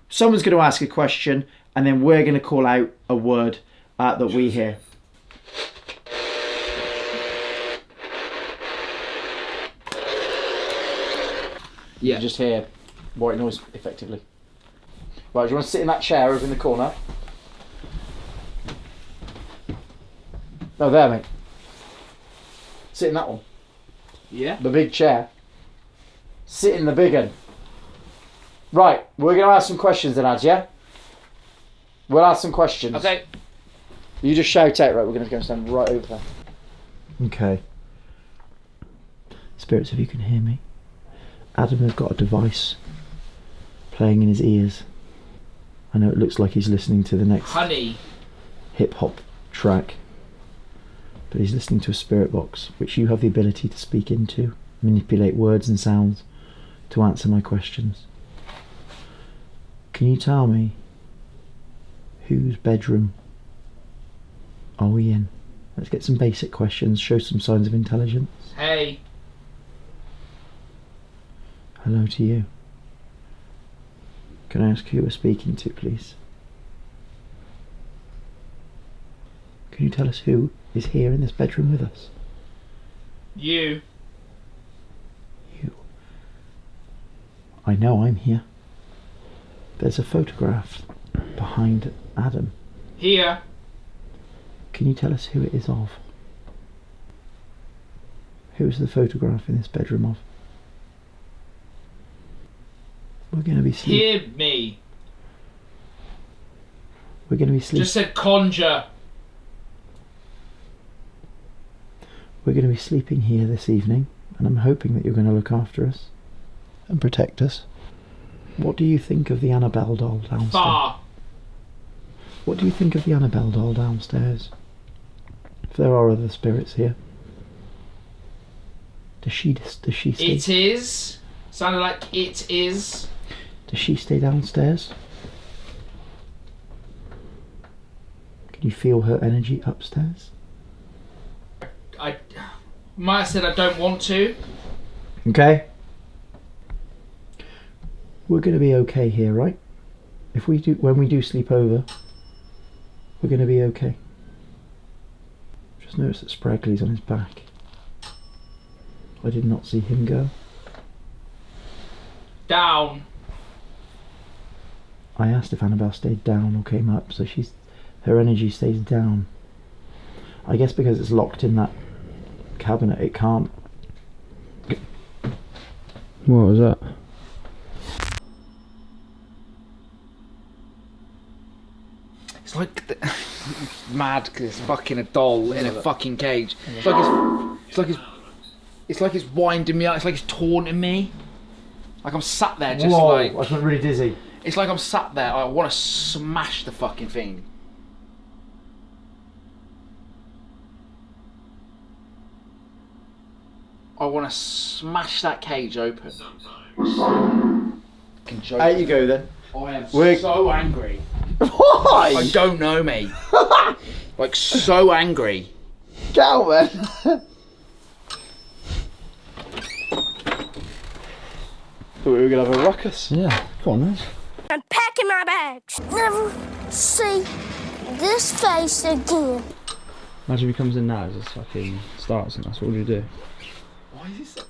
[SPEAKER 2] someone's going to ask a question, and then we're going to call out a word that we hear. Yeah. You just hear white noise, effectively. Right, do you want to sit in that chair over in the corner? No, there, mate. Sit in that one.
[SPEAKER 3] Yeah?
[SPEAKER 2] The big chair. Sit in the big one. Right, we're going to ask some questions then, Ads, yeah? We'll ask some questions.
[SPEAKER 3] Okay.
[SPEAKER 2] You just shout out, right? We're going to go and stand right over there. Okay. Spirits, if you can hear me. Adam has got a device playing in his ears. I know it looks like he's listening to the next hip-hop track. But he's listening to a spirit box, which you have the ability to speak into, manipulate words and sounds to answer my questions. Can you tell me whose bedroom are we in? Let's get some basic questions, show some signs of intelligence.
[SPEAKER 3] Hey.
[SPEAKER 2] Hello to you. Can I ask who we're speaking to, please? Can you tell us who is here in this bedroom with us?
[SPEAKER 3] You.
[SPEAKER 2] You. I know I'm here. There's a photograph behind Adam.
[SPEAKER 3] Here.
[SPEAKER 2] Can you tell us who it is of? Who is the photograph in this bedroom of? We're going to be sleeping.
[SPEAKER 3] Hear me.
[SPEAKER 2] We're going to be sleeping.
[SPEAKER 3] Just said conjure.
[SPEAKER 2] We're going to be sleeping here this evening, and I'm hoping that you're going to look after us and protect us. What do you think of the Annabelle doll downstairs?
[SPEAKER 3] Far.
[SPEAKER 2] What do you think of the Annabelle doll downstairs? If there are other spirits here, does she stay?
[SPEAKER 3] It is. Sounded like it is.
[SPEAKER 2] Does she stay downstairs? Can you feel her energy upstairs?
[SPEAKER 3] I might have said I don't want to.
[SPEAKER 2] Okay. We're going to be okay here, right? When we do sleep over, we're going to be okay. Just notice that Spraggly's on his back. I did not see him go.
[SPEAKER 3] Down.
[SPEAKER 2] I asked if Annabelle stayed down or came up, so her energy stays down. I guess because it's locked in that cabinet, it can't.
[SPEAKER 7] What was that?
[SPEAKER 3] It's like mad because it's fucking a doll in a fucking cage. It's like it's winding me up. It's like it's taunting me. Like I'm sat there just like.
[SPEAKER 2] I went really dizzy.
[SPEAKER 3] It's like I'm sat there. I want to smash the fucking thing. I want to smash that cage open.
[SPEAKER 2] There you go then.
[SPEAKER 3] I am so angry.
[SPEAKER 2] Why?
[SPEAKER 3] I don't know, mate. Like so angry.
[SPEAKER 2] Get out, man. Thought we were gonna have a ruckus.
[SPEAKER 7] Yeah, come on then.
[SPEAKER 6] I'm packing my bags. Never see this face again.
[SPEAKER 7] Imagine if he comes in now as this fucking starts and that's what would you do?
[SPEAKER 2] Why is this?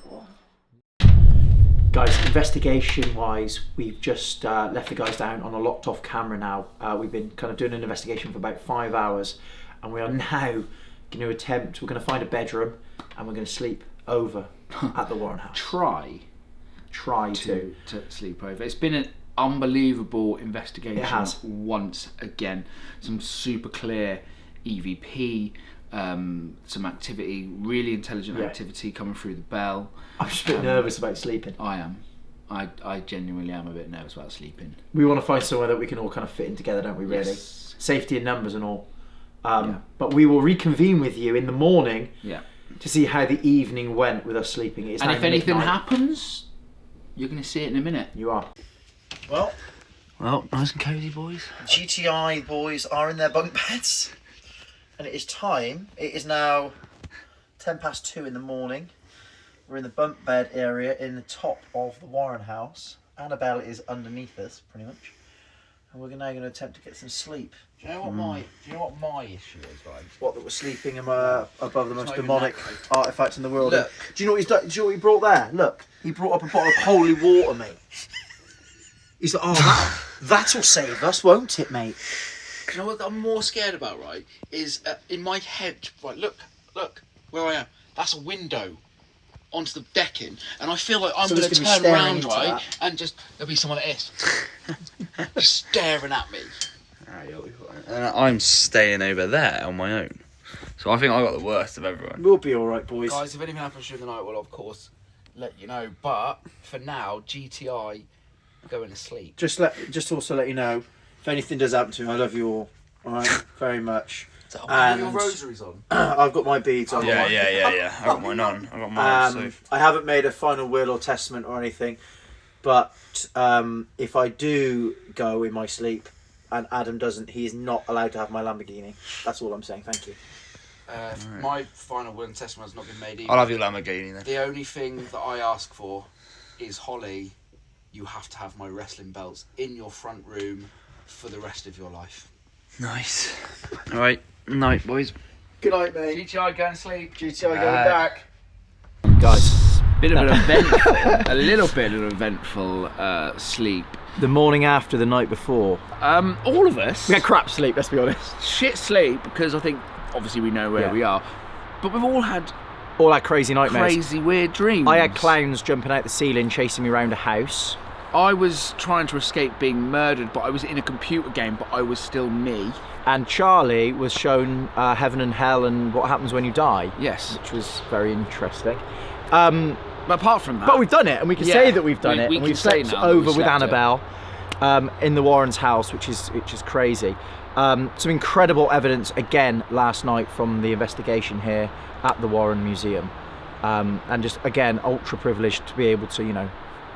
[SPEAKER 2] Guys, investigation-wise, we've just left the guys down on a locked-off camera now. We've been kind of doing an investigation for about 5 hours, and we are now going to attempt. We're going to find a bedroom, and we're going to sleep over at the Warren house.
[SPEAKER 3] Try to sleep over. It's been an unbelievable investigation.
[SPEAKER 2] It has.
[SPEAKER 3] Once again, some super clear EVP,
[SPEAKER 4] some activity, really intelligent activity coming through the bell.
[SPEAKER 2] I'm just a bit nervous about sleeping.
[SPEAKER 4] I am. I genuinely am a bit nervous about sleeping.
[SPEAKER 2] We want to find somewhere that we can all kind of fit in together, don't we, really?
[SPEAKER 4] Yes.
[SPEAKER 2] Safety in numbers and all. But we will reconvene with you in the morning to see how the evening went with us sleeping. It's
[SPEAKER 4] and if anything happens, you're going to see it in a minute.
[SPEAKER 2] You are.
[SPEAKER 4] Well, nice and cosy, boys.
[SPEAKER 2] GTI boys are in their bunk beds. And it is time. It is now 2:10 in the morning. We're in the bunk bed area in the top of the Warren house. Annabelle is underneath us, pretty much. And we're now going to attempt to get some sleep.
[SPEAKER 4] Do you know what my issue is, right?
[SPEAKER 2] What, that we're sleeping above the most demonic artifacts in the world? Look. Do you know what he's done? Do you know what he brought there? Look, he brought up a bottle of holy water, mate. He's like, that'll save us, won't it, mate?
[SPEAKER 4] You know what I'm more scared about, right? Is in my head, right? Look, where I am. That's a window onto the decking, and I feel like I'm going to turn around, right, and there'll be someone at this, just staring at me.
[SPEAKER 8] And I'm staying over there on my own, so I think I got the worst of everyone.
[SPEAKER 2] We'll be all right, boys.
[SPEAKER 4] Guys, if anything happens during the night, we'll of course let you know. But for now, GTI going to sleep.
[SPEAKER 2] Just also let you know, if anything does happen to me, I love you all. All right, very much.
[SPEAKER 4] And your rosaries on.
[SPEAKER 2] I've got my beads on.
[SPEAKER 8] Yeah. I got mine on. I got mine.
[SPEAKER 2] I haven't made a final will or testament or anything, but if I do go in my sleep and Adam doesn't, he is not allowed to have my Lamborghini. That's all I'm saying. Thank you.
[SPEAKER 4] My final will and testament has not been made either.
[SPEAKER 8] I'll have your Lamborghini then.
[SPEAKER 4] The only thing that I ask for is, Holly, you have to have my wrestling belts in your front room for the rest of your life.
[SPEAKER 8] Nice. All right. Night, boys.
[SPEAKER 2] Good night, mate.
[SPEAKER 4] GTI going to sleep.
[SPEAKER 2] GTI going back.
[SPEAKER 3] Guys, bit of an eventful, a little bit of an eventful sleep.
[SPEAKER 2] The morning after the night before.
[SPEAKER 3] All of us.
[SPEAKER 2] We had crap sleep, let's be honest.
[SPEAKER 3] Shit sleep, because I think obviously we know where we are, but we've all had
[SPEAKER 2] crazy nightmares.
[SPEAKER 3] Crazy weird dreams.
[SPEAKER 2] I had clowns jumping out the ceiling, chasing me around a house.
[SPEAKER 3] I was trying to escape being murdered, but I was in a computer game, but I was still me.
[SPEAKER 2] And Charlie was shown heaven and hell and what happens when you die.
[SPEAKER 3] Yes.
[SPEAKER 2] Which was very interesting.
[SPEAKER 3] But apart from that...
[SPEAKER 2] But we've done it, and we can say that we've done it. And we've slept over with Annabelle in the Warrens' house, which is crazy. Some incredible evidence, again, last night from the investigation here at the Warren Museum. And just, again, ultra privileged to be able to,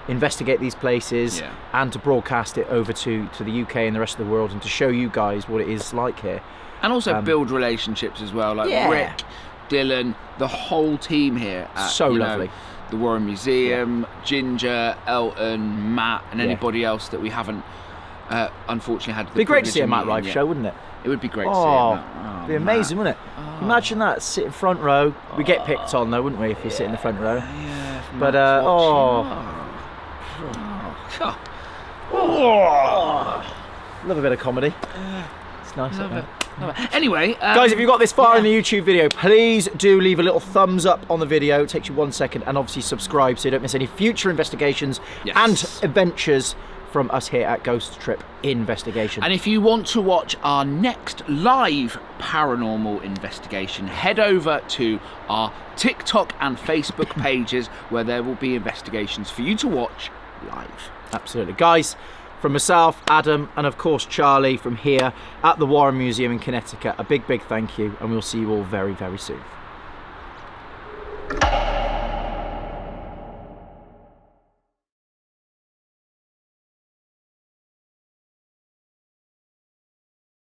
[SPEAKER 2] investigate these places and to broadcast it over to the UK and the rest of the world, and to show you guys what it is like here.
[SPEAKER 3] And also build relationships as well, like Rick, Dylan, the whole team here at,
[SPEAKER 2] so lovely.
[SPEAKER 3] The Warren Museum, Ginger, Elton, Matt, and anybody else that we haven't unfortunately had the
[SPEAKER 2] It'd be great to
[SPEAKER 3] privilege
[SPEAKER 2] see a
[SPEAKER 3] of
[SPEAKER 2] Matt
[SPEAKER 3] meeting
[SPEAKER 2] live
[SPEAKER 3] yet.
[SPEAKER 2] show, wouldn't it?
[SPEAKER 3] It would be great to see it.
[SPEAKER 2] It'd be amazing, wouldn't it? Imagine that, sit in front row. We get picked on though, wouldn't we, if you sit in the front row?
[SPEAKER 3] Yeah,
[SPEAKER 2] but love a bit of comedy. It's nice.
[SPEAKER 3] Love it. Anyway,
[SPEAKER 2] guys, if you got this far in the YouTube video, please do leave a little thumbs up on the video. It takes you 1 second, and obviously subscribe so you don't miss any future investigations and adventures from us here at Ghost Trip Investigation.
[SPEAKER 3] And if you want to watch our next live paranormal investigation, head over to our TikTok and Facebook pages, where there will be investigations for you to watch live.
[SPEAKER 2] Absolutely. Guys, from myself, Adam, and of course Charlie from here at the Warren Museum in Connecticut, a big thank you, and we'll see you all very, very soon.